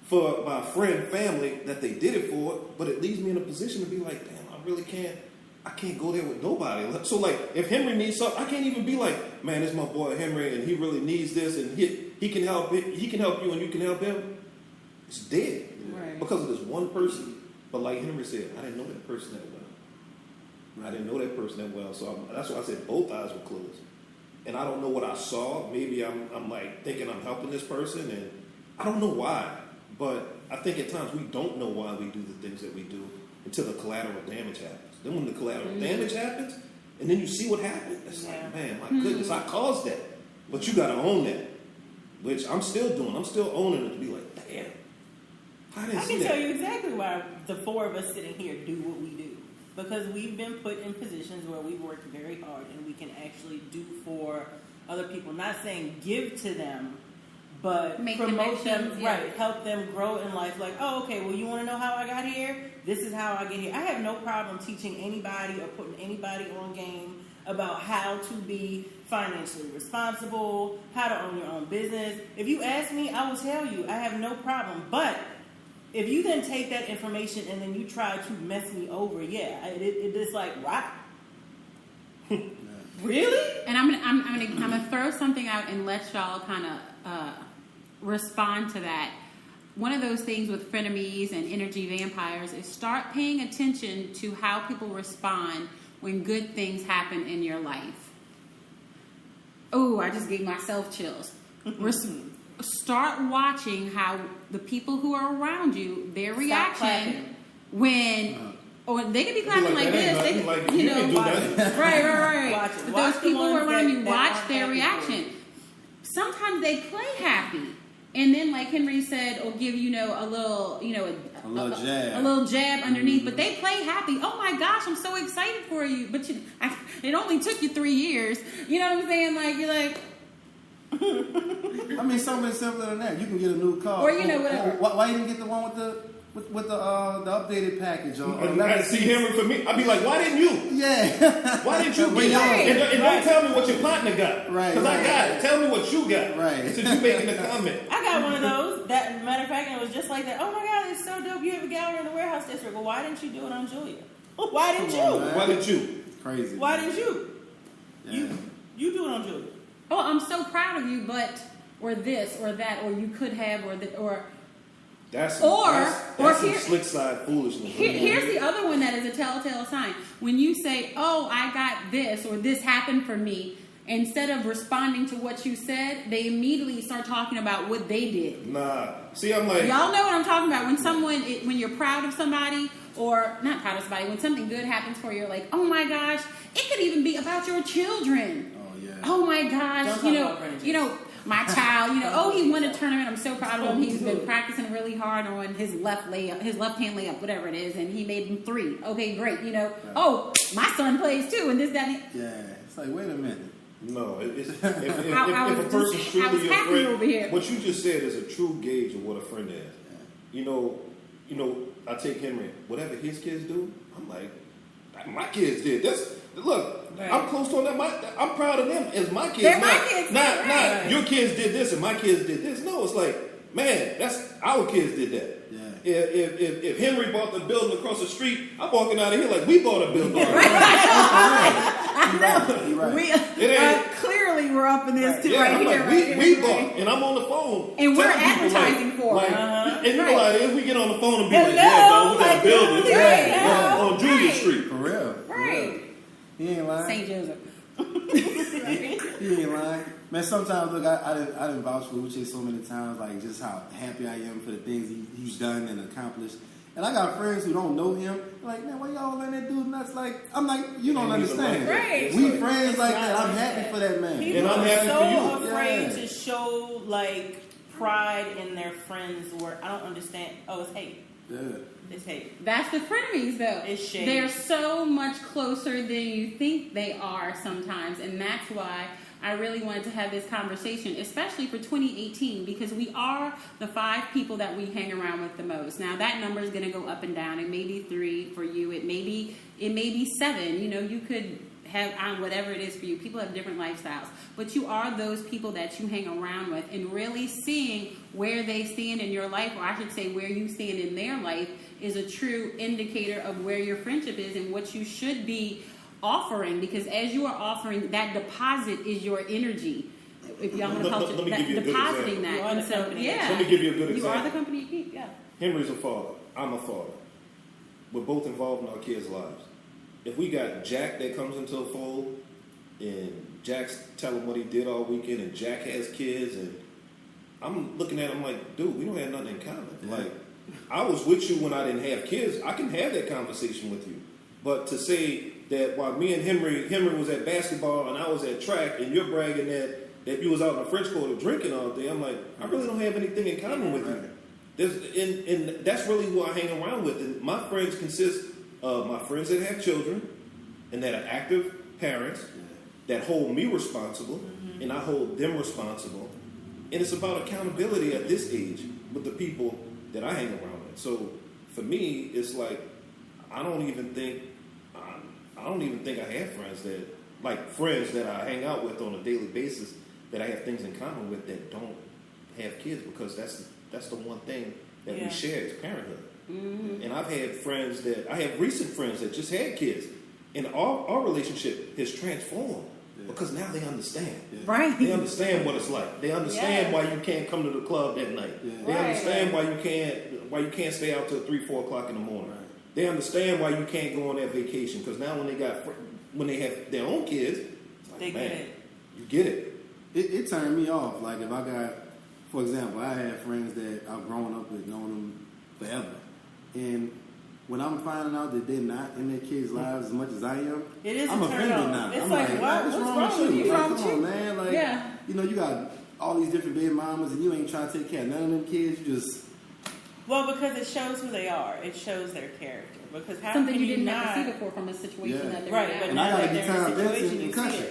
for my friend, family that they did it for, but it leaves me in a position to be like, damn, I can't go there with nobody. So like, if Henry needs something, I can't even be like, man, this is my boy Henry, and he really needs this, and he can help you, and you can help him. It's dead Right. because of this one person. But like Henry said, I didn't know that person that well. I didn't know that person that well, so that's why I said both eyes were closed. And I don't know what I saw. Maybe I'm like thinking I'm helping this person, and I don't know why. But I think at times we don't know why we do the things that we do until the collateral damage happens. Then when the collateral damage happens, and then you see what happened, it's like, man, my goodness, I caused that. But you got to own that, which I'm still doing. I'm still owning it to be like, damn, I didn't I see can that. tell you exactly why the four of us sitting here do what we do. Because we've been put in positions where we work very hard and we can actually do for other people. Not saying give to them, but Make promote them, connections, yeah. right? Help them grow in life. Like, oh, okay, well, you want to know how I got here? This is how I get here. I have no problem teaching anybody or putting anybody on game about how to be financially responsible, how to own your own business. If you ask me, I will tell you. I have no problem. But if you then take that information and then you try to mess me over, it's like, wow. Really? And I'm gonna throw something out and let y'all kind of respond to that. One of those things with frenemies and energy vampires is start paying attention to how people respond when good things happen in your life. Oh, I just gave myself chills. start watching how the people who are around you, their Stop reaction clapping. when, or they could be clapping like, like that this. ain't They, nothing, like, you you know, can do watch, that. right. Watch it. But Watch those the people who are ones around that- you, that watch aren't their happy for reaction. you. Sometimes they play happy, and then like Henry said, or give a little, A little jab. a little jab underneath. But they play happy. Oh my gosh, I'm so excited for you. But it only took you 3 years. You know what I'm saying? Like you're like. I mean, something simpler than that. You can get a new car. Or, whatever. Why you didn't get the one with the updated package? I see Henry for me. I'd be like, why didn't you? Yeah. Why didn't you Right. get it? And Right. don't tell me what your partner got. Right, Because I got it. Tell me what you got. Right. Since you making the comment. I got one of those. That matter of fact, and it was just like that. Oh my God, it's so dope. You have a gallery in the warehouse district. Well, why didn't you do it on Julia? Why didn't Come on, you? man. Why didn't you? Crazy. Why didn't you? Yeah. You do it on Julia. Oh, I'm so proud of you, but or this or that or you could have or That's Or that's here- some slick side foolishness. here's the other one that is a telltale sign. When you say, "Oh, I got this" or "This happened for me," instead of responding to what you said, they immediately start talking about what they did. Nah. See, I'm like, Y'all know what I'm talking about. When you're proud of somebody, or not proud of somebody, when something good happens for you, you're like, "Oh my gosh!" It could even be about your children. Oh yeah. Oh my gosh, Don't talk about Frenemies. My child, oh, he won a tournament. I'm so proud of him. He's been practicing really hard on his left hand layup, whatever it is, and he made him 3. Okay, great. Oh, my son plays too, and this, that, and Yeah. It's like, wait a minute. no. If I a was person's just- I was truly your happy friend, over here. what you just said is a true gauge of what a friend is. I take Henry. Whatever his kids do, I'm like, my kids did this. Look, Right. I'm close to them. I'm proud of them as my kids. They're my kids, Not right. your kids did this and my kids did this. No, it's like, man, that's our kids did that. Yeah. If Henry bought the building across the street, I'm walking out of here like we bought a building. You're right. We It ain't- clearly we're up in this too, Yeah, right I'm here. like, right we here, bought, right. and I'm on the phone. And we're telling people, advertising for it. And you know, Right. like, if we get on the phone and be like, Hello, yeah, dog, we got like, a building right, yeah, yeah. on Julia Right. Street. For real. Right. He ain't lying. St. Joseph. He ain't lying. Man, sometimes, look, I didn't vouch for Uche so many times, like just how happy I am for the things he's done and accomplished. And I got friends who don't know him. Like, man, why y'all letting that dude nuts? Like, I'm like, you don't And he's a understand. like Right. We It's friends like not that. I'm like happy that. for that man. People And I'm are happy so for you. afraid Yeah. to show like pride in their friends' work. I don't understand. Oh, it's hate. Yeah. It's hate. That's the frenemies, though. It's shade. They're so much closer than you think they are sometimes, and that's why I really wanted to have this conversation, especially for 2018, because we are the 5 people that we hang around with the most. Now that number is going to go up and down. It may be 3 for you. It may be 7. You could have whatever it is for you. People have different lifestyles, but you are those people that you hang around with, and really seeing where they stand in your life, or I should say where you stand in their life, is a true indicator of where your friendship is and what you should be offering. Because as you are offering, that deposit is your energy. If y'all want to call Let me it give you a good depositing example. that, You are and the so company. yeah, Let me give you a good You example. are the company you keep. Yeah. Henry's a father. I'm a father. We're both involved in our kids' lives. If we got Jack that comes into the fold, and Jack's telling what he did all weekend, and Jack has kids, and I'm looking at him like, dude, we don't have nothing in common. Yeah. Like, I was with you when I didn't have kids. I can have that conversation with you. But to say that while me and Henry was at basketball and I was at track, and you're bragging that you was out in the French Quarter drinking all day, I'm like, I really don't have anything in common with you. And that's really who I hang around with. And my friends consist of my friends that have children and that are active parents that hold me responsible, and I hold them responsible. And it's about accountability at this age with the people that I hang around with. So for me, it's like I don't even think I have friends that I hang out with on a daily basis that I have things in common with that don't have kids, because that's the one thing that Yeah. we share is parenthood. Mm-hmm. And I have recent friends that just had kids, and our relationship has transformed because now they understand. Right. They understand what it's like. They understand Yes. why you can't come to the club that night. Yeah. They Right. understand why you can't stay out till 3-4 o'clock in the morning. Right. They understand why you can't go on that vacation, because now when they have their own kids, it's like, They man, get it. you get it. It turned me off. Like, if I got for example, I had friends that I've grown up with, known them forever, and when I'm finding out that they're not in their kids' lives as much as I am, It is I'm a turn offended on. now. It's I'm like, what? what's What's wrong with you? What's Like, wrong come with on, you? man. Like, Yeah. you know, you got all these different baby mamas, and you ain't trying to take care of none of them kids. You just Well, because it shows who they are. It shows their character. Because how Something can you didn't not, have to see before from a situation Yeah. that they're Right, in. but and I now gotta that be they're in a Tom Benson situation, in you country. see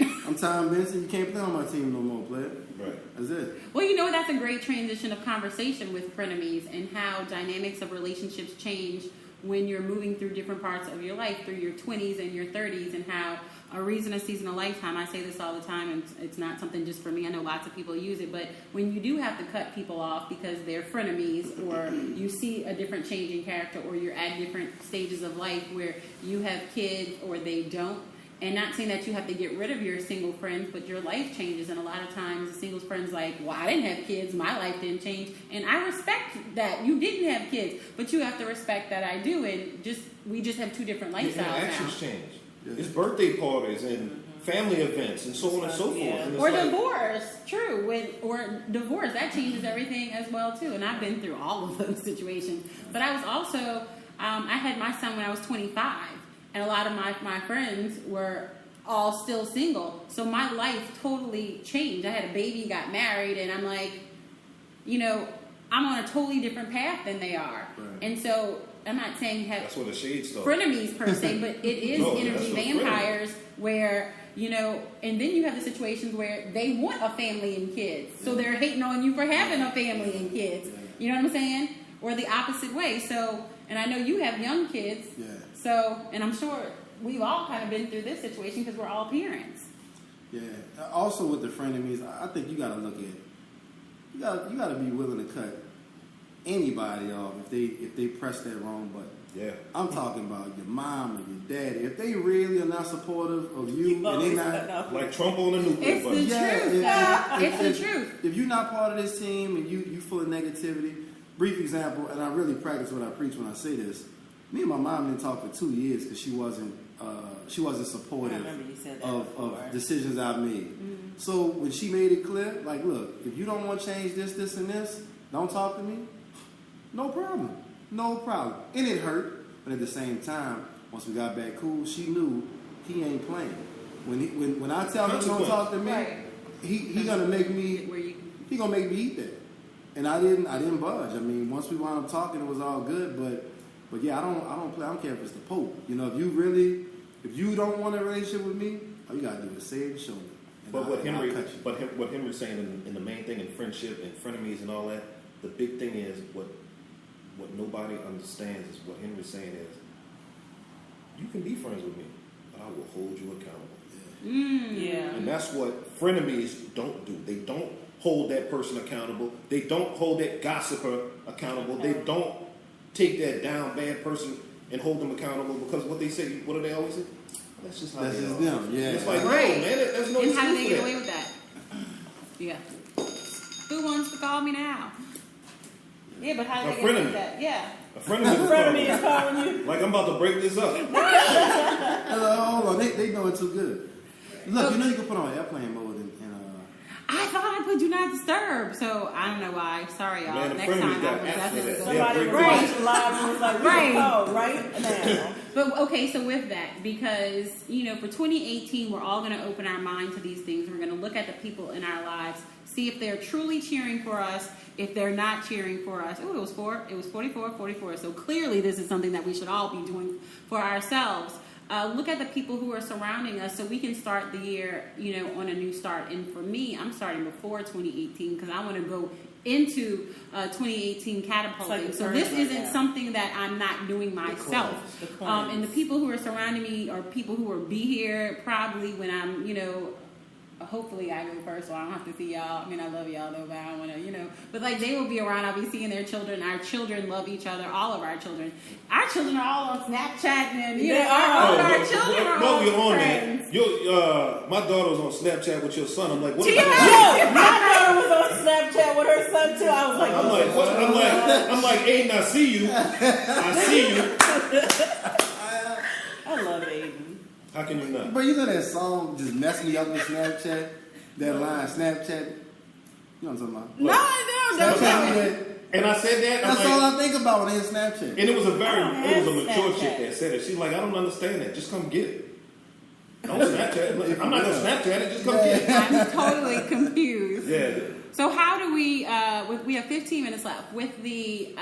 it. I'm Tom Benson. You can't play on my team no more, player. Right. That's it. Well, you know, that's a great transition of conversation with frenemies and how dynamics of relationships change when you're moving through different parts of your life, through your 20s and your 30s, and how a reason, a season, a lifetime. I say this all the time, and it's not something just for me. I know lots of people use it, but when you do have to cut people off because they're frenemies, or you see a different change in character, or you're at different stages of life where you have kids or they don't, and not saying that you have to get rid of your single friends, but your life changes, and a lot of times the single friend's like, well, I didn't have kids, my life didn't change, and I respect that you didn't have kids, but you have to respect that I do, and we just have two different lifestyles Yeah, now. actions change. It's birthday parties and family events and so on and so forth. Yeah. And it's Or like, divorce, true. Or divorce, that changes everything as well too. And I've been through all of those situations. But I was also, I had my son when I was 25, and a lot of my friends were all still single. So my life totally changed. I had a baby, got married, and I'm like, you know, I'm on a totally different path than they are. Right. And so I'm not saying have that's where the shade starts. frenemies per se, but it is No, energy that's what vampires where, you know, and then you have the situations where they want a family and kids. So they're hating on you for having a family and kids. You know what I'm saying? Or the opposite way. So, and I know you have young kids. Yeah. So, and I'm sure we've all kind of been through this situation because we're all parents. Yeah. Also with the frenemies, I think you gotta look at you gotta be willing to cut anybody off if they press that wrong button. Yeah. I'm talking about your mom and your daddy. If they really are not supportive of you and they not Like Trump on the nuclear It's button. the truth. It's the if- truth. If you're not part of this team and you full of negativity, brief example, and I really practice what I preach when I say this. Me and my mom didn't talk for 2 years because she wasn't supportive I remember you said that of before. decisions I've made. So when she made it clear, like, look, if you don't want to change this, and this, don't talk to me. No problem. No problem. And it hurt, but at the same time, once we got back cool, she knew he ain't playing. When I tell him don't talk to me, Right. he gonna make me Where you, he gonna make me eat that. And I didn't budge. I mean, once we wound up talking, it was all good. But yeah, I don't play. I don't care if it's the Pope. You know, if you don't want a relationship with me, all you gotta do is say it and show me. And But what I'll cut you. what Henry's saying in the main thing in friendship and frenemies and all that, the big thing is what nobody understands is what Henry's saying is, you can be friends with me, but I will hold you accountable. Yeah. And that's what frenemies don't do. They don't hold that person accountable. They don't hold that gossiper accountable. They don't take that down bad person and hold them accountable because what they say, what do they always say? That's just how That's they just are. them, yeah. It's like, Right. no, man, there's no and how do excuse they for get that. away with that? Yeah. Who wants to call me now? Yeah, but how do A they get away frenemy. with that? Yeah. A frenemy will Frenemy call is calling you. me. Like I'm about to break this up. Hold on, they know it too good. Look, you know you can put on airplane mode and I thought I put do not disturb, so I don't know why. Sorry, y'all. Man, the Next frenemies time I got will apps for definitely that. go. Yeah, Somebody break was Right. watching live and was like, we Right. can call right now. But okay, so with that, because you know, for 2018, we're all going to open our mind to these things. We're going to look at the people in our lives, see if they're truly cheering for us, if they're not cheering for us. Oh, it was 44. So clearly, this is something that we should all be doing for ourselves. Look at the people who are surrounding us, so we can start the year, you know, on a new start. And for me, I'm starting before 2018 because I want to go into 2018 catapulting. It's like the So this curve right isn't now. something that I'm not doing myself. The cleanse. And the people who are surrounding me are people who will be here probably when I'm, you know, hopefully I go first so I don't have to see y'all. I mean, I love y'all though, but I don't want to, you know. But like they will be around. I'll be seeing their children. Our children love each other. All of our children. Our children are all on Snapchat and, you know, They all of are. our children are all you're on friends. that. My daughter was on Snapchat with your son. I'm like, what? Tia! Are you doing? Yo, my daughter was on Snapchat with her son too. I was like, I'm like, what? I'm like, Aiden, I see you. I see you. I love Aiden. How can you not? But you know that song just messed me up with Snapchat? That line, Snapchat. You know what I'm talking about? No, I don't. Snapchat, No. yeah. And I said that. That's all I think about when I hear Snapchat. And it was a mature Snapchat. chick that said it. She's like, I don't understand that. Just come get it. Don't Snapchat. I'm not gonna Snapchat it. Just come get it. I'm totally confused. Yeah. So how do we? We have 15 minutes left with the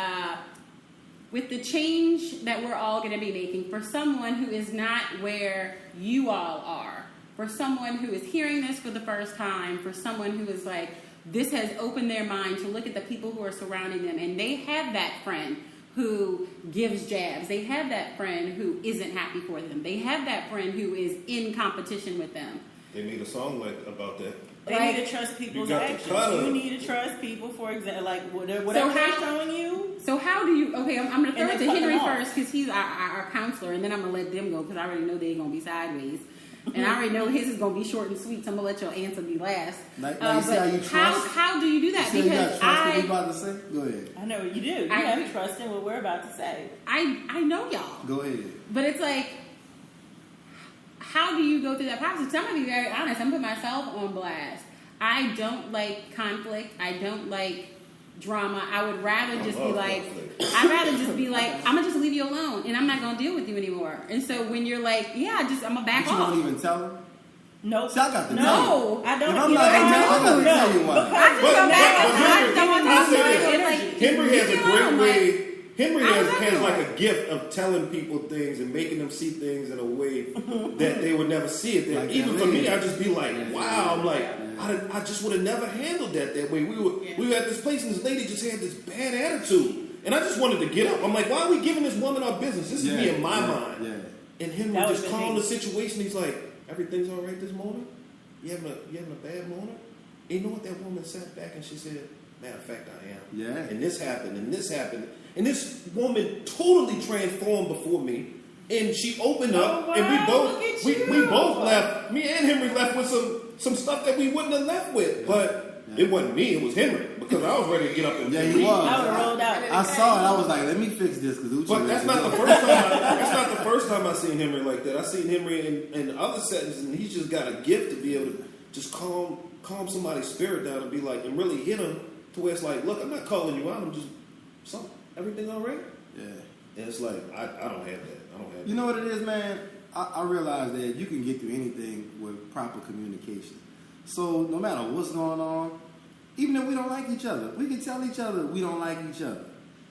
change that we're all going to be making for someone who is not where you all are, for someone who is hearing this for the first time, for someone who is like, this has opened their mind to look at the people who are surrounding them, and they have that friend who gives jabs. They have that friend who isn't happy for them. They have that friend who is in competition with them. They made a song about that. They Right. need to trust people's You got to actions. cut 'em. You need to trust people, for example, like whatever So they're how- showing you. So how do you? Okay, I'm going to throw And it then to cut Henry them off. first because he's our counselor, and then I'm going to let them go because I already know they're going to be sideways. And I already know his is going to be short and sweet, so I'm going to let your answer be last. Like you see how you trust? How do you do that? You see how you got Because trust what we about to say? Go ahead. I know you do. You I- have trust in what we're about to say. I know y'all. Go ahead. But it's like, how do you go through that process? 'Cause I'm going to be very honest. I'm putting myself on blast. I don't like conflict. I don't like drama. I would rather just be love like, conflict. I'd rather just be like, I'm going to just leave you alone and I'm not going to deal with you anymore. And so when you're like, yeah, I'm going to back But you off. won't even tell them? Nope. See, I got to no, tell you. I don't. If I'm you not know, gonna tell, I gotta no, tell you why. because- I just go back and I don't want to I'll talk to say you. this. And like, Henry has a leave me alone, great like- way. Henry I has was like everywhere. a gift of telling people things and making them see things in a way that they would never see it. That Like even that for me, lady. I just be like, wow. I'm like, I just would have never handled that way. We were at this place and this lady just had this bad attitude, and I just wanted to get up. I'm like, why are we giving this woman our business? This is me in my mind. Yeah. And Henry That just was calmed me. the situation. He's like, everything's all right this morning? You having a bad morning? And you know what that woman sat back and she said, matter of fact, I am. Yeah. And this happened, and this happened. And this woman totally transformed before me. And she opened up, Oh, and wow, look at we you. both left. Me and Henry left with some stuff that we wouldn't have left with. But it wasn't me, it was Henry. Because I was ready to get up and Yeah, leave. he was. I would have rolled out. I saw it. I was like, let me fix this because But that's not the first time. That's not the first time I seen Henry like that. I seen Henry in other settings, and he's just got a gift to be able to just calm somebody's spirit down and be like, and really hit them to where it's like, look, I'm not calling you out. I'm just everything all right. Yeah. And it's like I don't have that. I don't have. You know what it is, man? I realize that you can get through anything with proper communication. So no matter what's going on, even if we don't like each other, we can tell each other we don't like each other.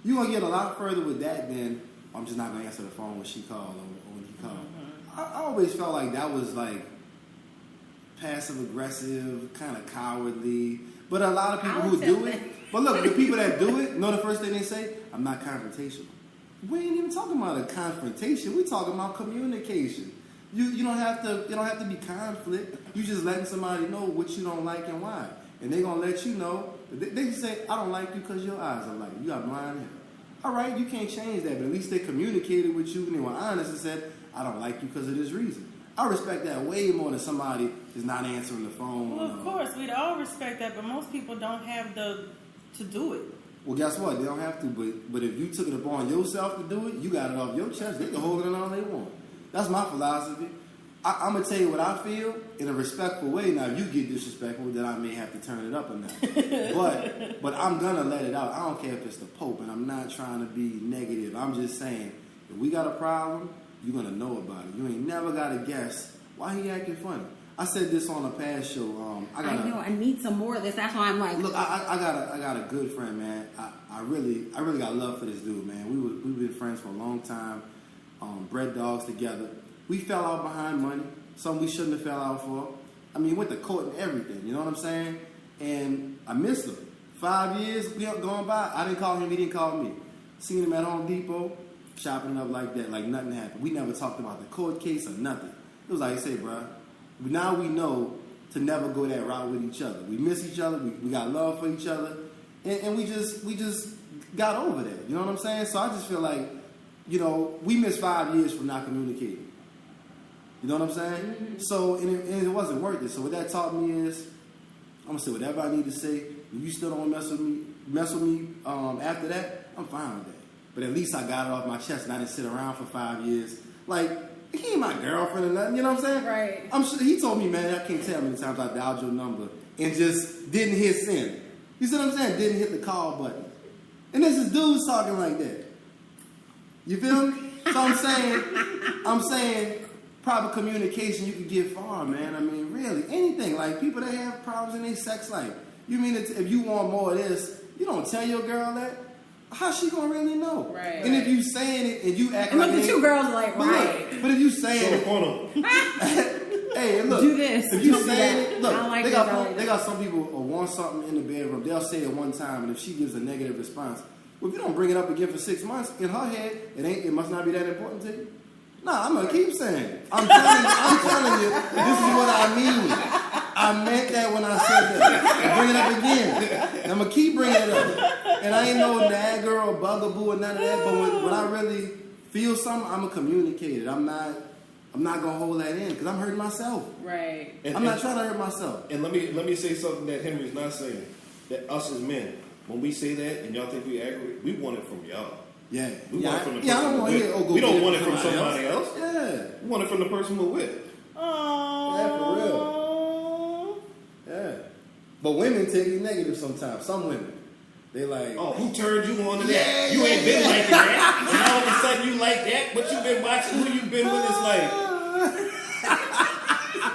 You're going to get a lot further with that than, I'm just not going to answer the phone when she called or when he called. I always felt like that was like passive aggressive, kind of cowardly. But a lot of people who do it, but look, the people that do it, know the first thing they say? I'm not confrontational. We ain't even talking about a confrontation. We're talking about communication. You don't have to be conflict. You just letting somebody know what you don't like and why. And they're gonna let you know. They can say, I don't like you because your eyes are light. You got blind hair. All right, you can't change that, but at least they communicated with you and they were honest and said, I don't like you because of this reason. I respect that way more than somebody is not answering the phone. Well, of course, we'd all respect that, but most people don't have to do it. Well, guess what? They don't have to, but if you took it upon yourself to do it, you got it off your chest. They can hold it all they want. That's my philosophy. I'm going to tell you what I feel in a respectful way. Now, if you get disrespectful, then I may have to turn it up a notch. but I'm going to let it out. I don't care if it's the Pope, and I'm not trying to be negative. I'm just saying, if we got a problem, you're going to know about it. You ain't never got to guess why he acting funny. I said this on a past show. I know. I need some more of this. That's why I'm like, look. I got a good friend, man. I really got love for this dude, man. We've been friends for a long time. Bred dogs together. We fell out behind money. Something we shouldn't have fell out for. I mean, went to court and everything. You know what I'm saying? And I missed him. 5 years going by. I didn't call him. He didn't call me. Seen him at Home Depot, chopping up like that, like nothing happened. We never talked about the court case or nothing. It was like I say, bro. Now we know to never go that route with each other. We miss each other. We got love for each other, and we just got over that. You know what I'm saying? So I just feel like, we missed 5 years from not communicating. You know what I'm saying? Mm-hmm. So and it wasn't worth it. So what that taught me is, I'm gonna say whatever I need to say. If you still don't mess with me after that, I'm fine with that. But at least I got it off my chest, and I didn't sit around for 5 years like. He ain't my girlfriend or nothing, you know what I'm saying? Right. I'm sure he told me, man, I can't tell how many times I dialed your number and just didn't hit send. You see what I'm saying? Didn't hit the call button. And this is dudes talking like that. You feel me? So I'm saying proper communication, you can get far, man. I mean, really, anything. Like people that have problems in their sex life. You mean if you want more of this, you don't tell your girl that? How's she gonna really know? Right. And if you saying it and you act And like look, the two girls are like, right. But if you saying it, hey, look, do this. If you Don't do saying that. it, look, I don't like they this, I got like they got some people who want something in the bedroom. They'll say it one time, and if she gives a negative response, well, if you don't bring it up again for 6 months, in her head, it must not be that important to you. Nah, I'm gonna keep saying it. I'm telling you, this is what I mean. I meant that when I said that. Bring it up again. I'm gonna keep bringing it up. And I ain't no nagger or bugaboo or none of that. But when I really feel something, I'm gonna communicate it. I'm not gonna hold that in because I'm hurting myself. Right. I'm not trying to hurt myself. And let me say something that Henry's not saying. That us as men, when we say that and y'all think we aggravate, we want it from y'all. Yeah. We want it from the person I don't want to hear. we don't want it from somebody else. Yeah. We want it from the person we're with. Oh. Yeah, for real. Yeah. But women take it negative sometimes. Some women. They like, Oh, who turned you on to that? Yeah, You ain't been yeah. liking that. And all of a sudden you like that, but you've been watching who you've been with. It's like,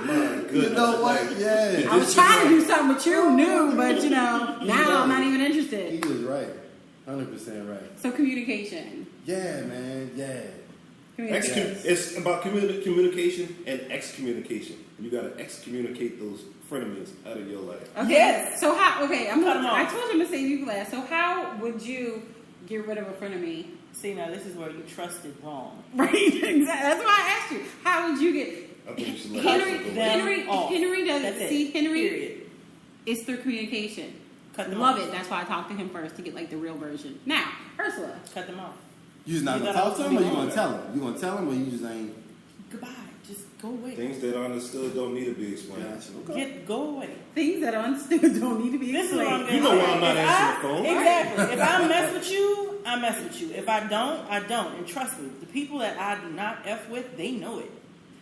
my goodness. You know what? Like, Yeah. I was trying to do something with you, new, but now I'm not even He interested. was right. 100% right. So communication. Yeah, man. Yeah. Communication. It's about communication and excommunication. You got to excommunicate those frenemies out of your life. Okay. Yes. So how? Okay, Cut 'em off. I told you I'm gonna save you last. So how would you get rid of a frenemy? See, now this is where you trusted wrong. Right. Exactly. That's why I asked you. How would you get? I think you should let Henry. that go. Them off. Henry doesn't That's it. see Henry. Period. It's through communication. Cut them Love off. it. That's why I talked to him first to get like the real version. Now, Ursula. Cut them off. You just not You gonna gotta talk to him, or you open gonna it tell him? You gonna tell him, or you just ain't? Goodbye. Just go away. Things that are understood don't need to be explained. Gotcha. Okay. Go away. Things that are understood don't need to be This is what I'm explained. gonna You know say. why I'm not If answering the phone. Exactly. If I mess with you, I mess with you. If I don't, I don't. And trust me, the people that I do not F with, they know it.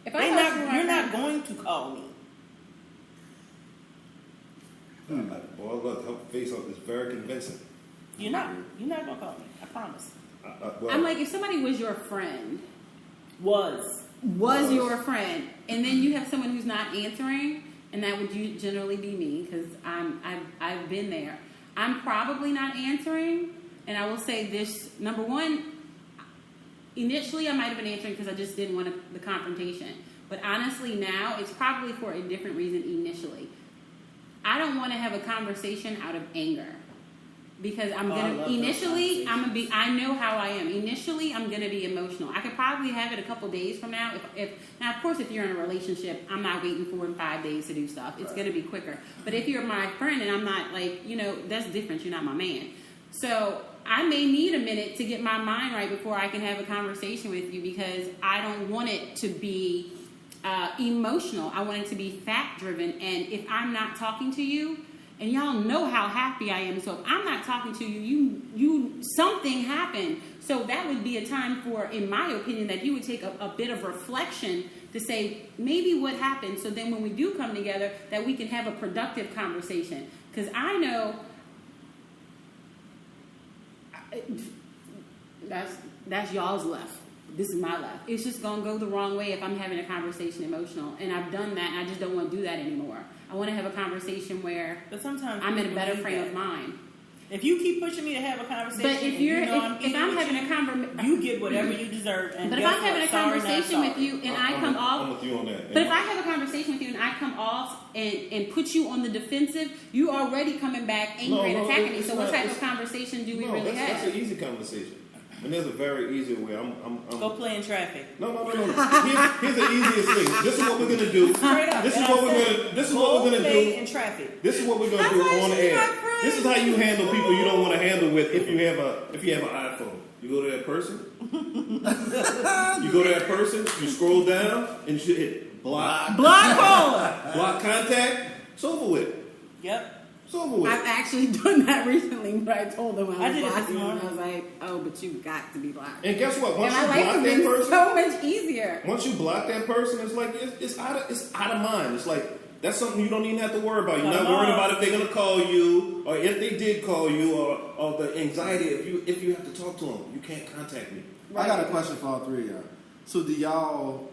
If I talk to my You're not friend- going to call me. Boy, look, her face up is very convincing. You're not. You're not gonna call me. I promise. Well, I'm like, if somebody was your friend, Was. your friend, and then you have someone who's not answering, and that would generally be me because I've been there. I'm probably not answering, and I will say this: number one, initially I might have been answering because I just didn't want the confrontation, but honestly now it's probably for a different reason. Initially, I don't want to have a conversation out of anger. Because I'm gonna I know how I am. Initially, I'm gonna be emotional. I could probably have it a couple days from now. Now, of course, if you're in a relationship, I'm not waiting 4 and 5 days to do stuff. It's gonna be quicker. But if you're my friend and I'm not like, that's different. You're not my man. So I may need a minute to get my mind right before I can have a conversation with you because I don't want it to be emotional. I want it to be fact driven. And if I'm not talking to you. And y'all know how happy I am. So if I'm not talking to you, something happened. So that would be a time for, in my opinion, that you would take a bit of reflection to say, maybe what happened. So then when we do come together, that we can have a productive conversation. Because I know that's y'all's left. This is my left. It's just going to go the wrong way if I'm having a conversation emotional. And I've done that, and I just don't want to do that anymore. I want to have a conversation where But sometimes I'm in a people better do frame that. of mind. If you keep pushing me to have a conversation, But if you're, and if I'm having a conversation, you get whatever you deserve. And but if guess I'm having a what? Sorry, not conversation with sorry. you and I I'm come with- off, I'm with you on that. but if I have a conversation with you and I come off and put you on the defensive, you already coming back angry and attacking me. it's So what not- type it's- of conversation do we no, really that's have? an easy conversation. And there's a very easy way. Go play in traffic. No. Here's the easiest thing. This is what we're gonna do. Straight up. This is And what I we're said, gonna. This is go what we're gonna play do. in traffic. This is what we're gonna do That's why on she's air. my friend. This is how you handle people you don't want to handle with if you have an iPhone. You go to that person. You go to that person. You scroll down and you should hit block. Block phone. Block contact. It's over with. Yep. It's over with. I've actually done that recently, but I told them I I was did it this blocking them. morning. I was like, oh, but you got to be blocked. And guess what? Once And you my life block has that been person, so much easier. once you block that person, it's like it's out of mind. It's like That's something you don't even have to worry about. You're Come not worried on. about if they're gonna call you, or if they did call you, or the anxiety if you have to talk to them. You can't contact me. I got a question for all three of y'all.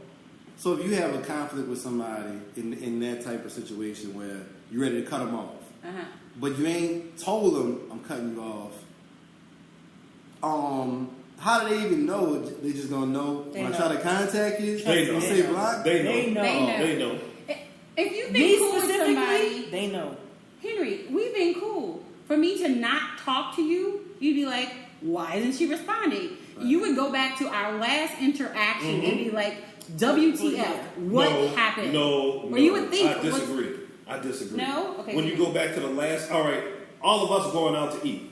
So if you have a conflict with somebody in that type of situation where you're ready to cut them off, but you ain't told them I'm cutting you off, how do they even know? They just gonna know They when I know. try to contact you? They know. Gonna say block? They know. They know. They know. If you've Me been cool with specifically, somebody, they know. Henry, we've been cool. For me to not talk to you, you'd be like, why isn't she responding? You would go back to our last interaction and be like, WTF, what happened? No. Or you would think, I disagree. I disagree. No? Okay. When you go back to the last, all right, all of us going out to eat.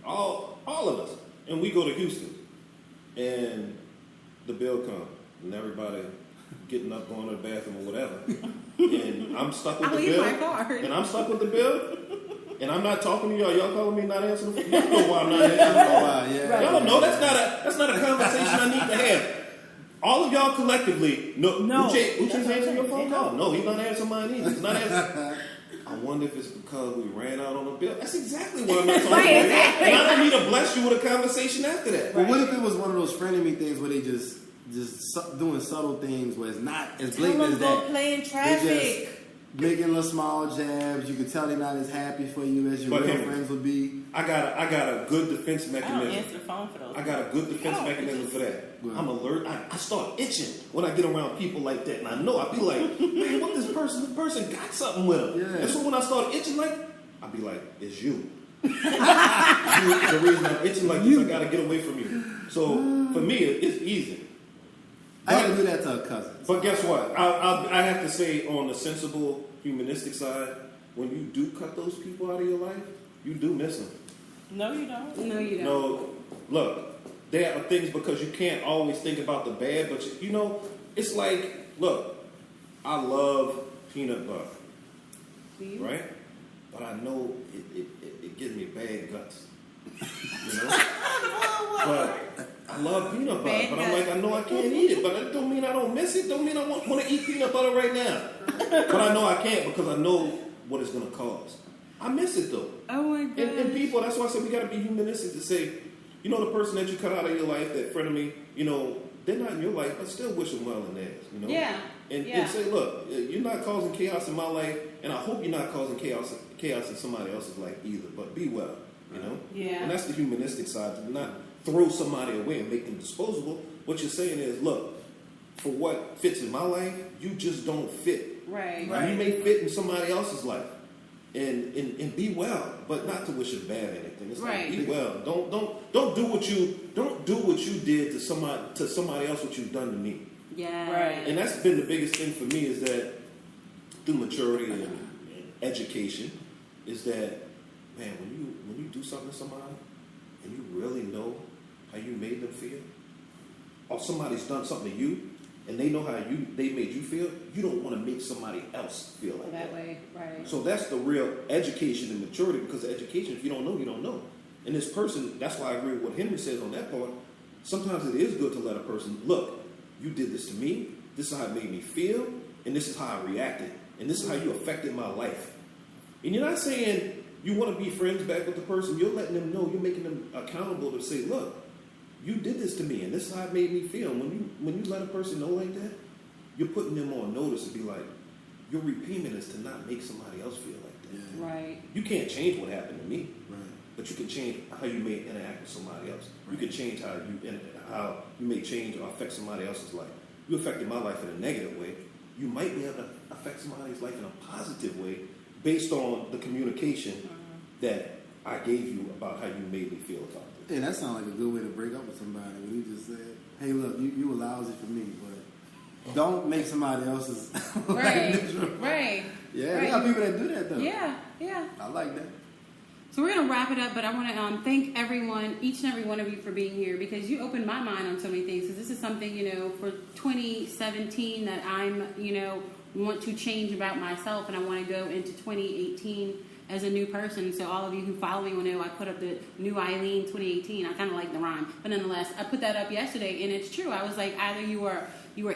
All of us. And we go to Houston. And the bill comes. And everybody getting up, going to the bathroom or whatever. And I'm stuck with I'll the leave bill. my card. And I'm stuck with the bill. And I'm not talking to y'all. Y'all calling me not answering the phone. Y'all know why I'm not answering the phone. Yeah. Y'all know that's not a conversation I need to have. All of y'all collectively, no. Uche's answering your phone call. No, he's not answering mine either. He's not answering. I wonder if it's because we ran out on the bill. That's exactly why I'm not talking to you. And I don't need to bless you with a conversation after that. But what if it was one of those frenemy things where they just doing subtle things where it's not as blatant as Go that? play in They traffic. just making little small jabs. You can tell they're not as happy for you as your But real Henry, friends would be. I got a good defense I don't mechanism. answer the phone for those. I got a good defense Oh, mechanism just- for that. Good. I'm alert. I start itching when I get around people like that, and I know I be like, man, what this person got something with them. Yeah. And so when I start itching I be like, it's you. The reason I'm itching like this, I gotta get away from you. So for me, it's easy. I had to do that to a cousin. But guess what? I have to say, on the sensible, humanistic side, when you do cut those people out of your life, you do miss them. No, you don't. No, you don't. No, look, there are things because you can't always think about the bad, but it's like, look, I love peanut butter, right? But I know it gives me bad guts, But I love peanut butter, Bad but I'm like, I know I can't eat it, but that don't mean I don't miss it. Don't mean I want to eat peanut butter right now. But I know I can't because I know what it's going to cause. I miss it though. Oh my God. And people, that's why I said we got to be humanistic to say, the person that you cut out of your life, that frenemy, they're not in your life, but still wish them well in theirs, Yeah. And say, look, you're not causing chaos in my life, and I hope you're not causing chaos in somebody else's life either, but be well, Yeah. And that's the humanistic side, to not throw somebody away and make them disposable. What you're saying is, look, for what fits in my life, you just don't fit. Right. You may fit in somebody else's life. And be well, but not to wish it bad or anything. It's Right. like be well. Don't do what you did to somebody else what you've done to me. Yeah. Right. And that's been the biggest thing for me, is that through maturity and education, is that, man, when you do something to somebody and you really know how you made them feel, or somebody's done something to you and they know how they made you feel, you don't want to make somebody else feel like That way. Right. So that's the real education and maturity, because education, if you don't know, you don't know. And this person, that's why I agree with what Henry says on that part. Sometimes it is good to let a person, look, you did this to me, this is how it made me feel, and this is how I reacted, and this is how you affected my life. And you're not saying you want to be friends back with the person, you're letting them know, you're making them accountable to say, look, you did this to me, and this is how it made me feel. When you let a person know like that, you're putting them on notice and be like, your repayment is to not make somebody else feel like that. Yeah. Right. You can't change what happened to me, Right. but you can change how you may interact with somebody else. You can change how you may change or affect somebody else's life. You affected my life in a negative way. You might be able to affect somebody's life in a positive way based on the communication that I gave you about how you made me feel about this. Yeah, that sounds like a good way to break up with somebody when you just said, hey, look, you were lousy for me, but don't make somebody else's Right. life miserable. Right. Yeah, Right. there are people that do that, though. Yeah. Yeah. I like that. So we're going to wrap it up, but I want to thank everyone, each and every one of you, for being here, because you opened my mind on so many things. Because this is something, for 2017 that I'm, want to change about myself, and I want to go into 2018 as a new person. So all of you who follow me will know I put up the new Eileen 2018. I kind of like the rhyme, but nonetheless, I put that up yesterday, and it's true. I was like, either you are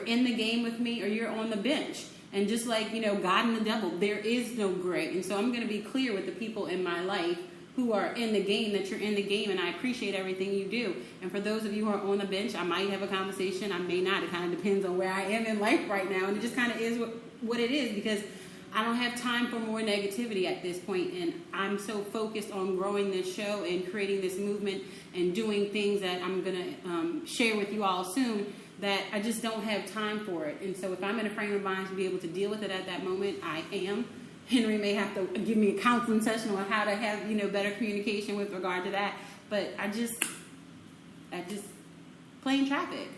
in the game with me or you're on the bench. And just like, God and the devil, there is no gray. And so I'm going to be clear with the people in my life who are in the game, that you're in the game, and I appreciate everything you do. And for those of you who are on the bench, I might have a conversation, I may not. It kind of depends on where I am in life right now, and it just kind of is what it is, because I don't have time for more negativity at this point, and I'm so focused on growing this show and creating this movement and doing things that I'm going to share with you all soon, that I just don't have time for it. And so if I'm in a frame of mind to be able to deal with it at that moment, I am. Henry may have to give me a counseling session on how to have, better communication with regard to that. But I just playing traffic.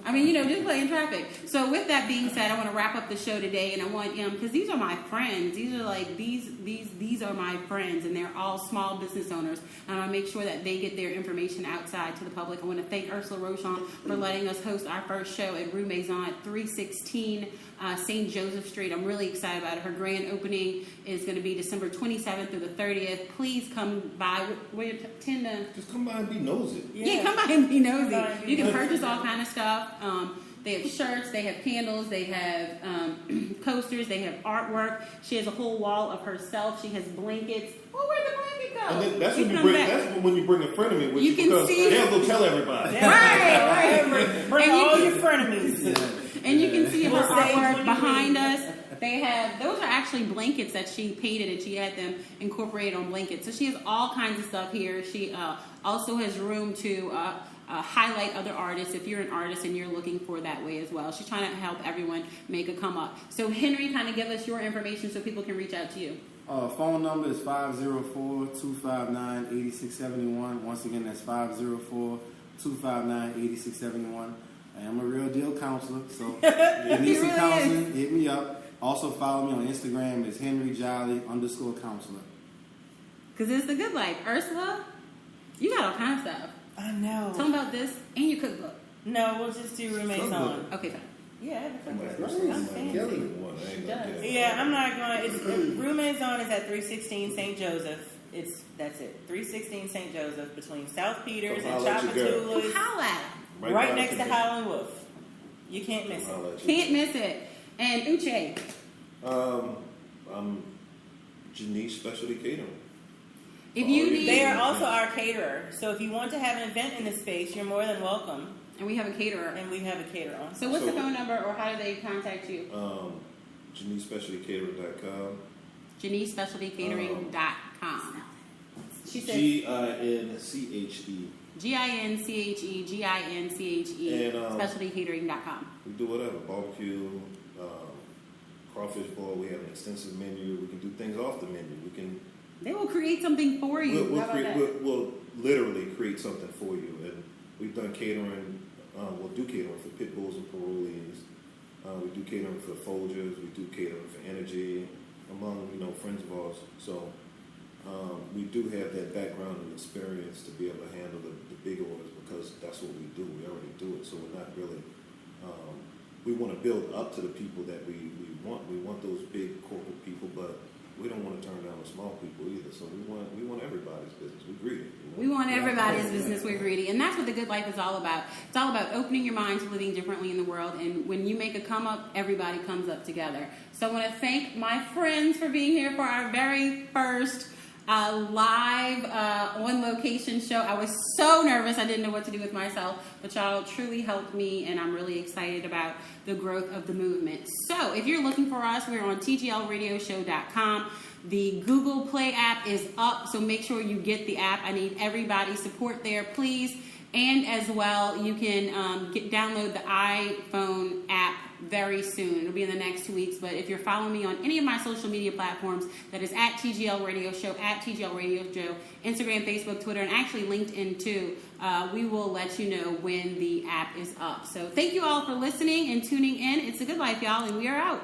I mean, just playing traffic. So with that being said, I want to wrap up the show today, and I want because these are my friends. These are like these are my friends, and they're all small business owners. And I want to make sure that they get their information outside to the public. I want to thank Ursula Rochon for letting us host our first show at Rue Maison at 316 St. Joseph Street. I'm really excited about it. Her grand opening is going to be December 27th through the 30th. Please come by. Just come by and be nosy. Yeah, come by and be nosy. You can purchase all kind of stuff. They have shirts, they have candles, they have coasters, they have artwork. She has a whole wall of herself. She has blankets. Well, where'd the blanket go? And then that's when you bring a frenemy with you, because they'll go tell everybody. Yeah. Right. Bring all your frenemies. And you can see her artwork behind us. Those are actually blankets that she painted, and she had them incorporated on blankets. So she has all kinds of stuff here. She also has room to highlight other artists if you're an artist and you're looking for that way as well. She's trying to help everyone make a come up. So Henry, kind of give us your information so people can reach out to you. Phone number is 504-259-8671. Once again, that's 504-259-8671. I am a real deal counselor, so if you need some counseling, hit me up. Also follow me on Instagram. It's HenryJolly_counselor. Because it's the good life. Ursula, you got all kinds of stuff. I know. Tell them about this and your cookbook. No, we'll just do Rue Maison. Okay, fine. Yeah, I have a cookbook. Yeah, I'm not going. It's Rue Maison is at 316 St. Joseph. That's it. 316 St. Joseph between South Peters and Chapatoulas. Holla at 'em. Right next to Howlin' Wolf. You can't miss it. Can't miss it. And Uche. I'm Janice Specialty Catering. They are also our caterer. So if you want to have an event in this space, you're more than welcome. And we have a caterer. So what's the phone number, or how do they contact you? JaniceSpecialtyCatering.com. JaniceSpecialtyCatering.com. She says GINCHE. GINCHE. SpecialtyCatering.com. We do whatever. Barbecue, crawfish boil. We have an extensive menu. We can do things off the menu. They will create something for you. We'll literally create something for you. And we've done catering. We'll do catering for pit bulls and parolees. We do catering for Folgers. We do catering for Energy, among friends of ours. So we do have that background and experience to be able to handle the big orders, because that's what we do. We already do it. So we're not really. We want to build up to the people that we want. We want those big corporate people, but we don't want to turn down the small people either. So we want everybody's business. We're greedy. We want everybody's business. We're greedy. And that's what the good life is all about. It's all about opening your mind to living differently in the world. And when you make a come up, everybody comes up together. So I want to thank my friends for being here for our very first live on location show. I was so nervous. I didn't know what to do with myself, but y'all truly helped me, and I'm really excited about the growth of the movement. So if you're looking for us, we're on tglradioshow.com. The Google Play app is up, so make sure you get the app. I need everybody's support there, please. And as well, you can download the iPhone app very soon. It'll be in the next 2 weeks. But if you're following me on any of my social media platforms, that is at TGL Radio Show, at TGL Radio Show, Instagram, Facebook, Twitter, and actually LinkedIn too, we will let you know when the app is up. So thank you all for listening and tuning in. It's a good life, y'all, and we are out.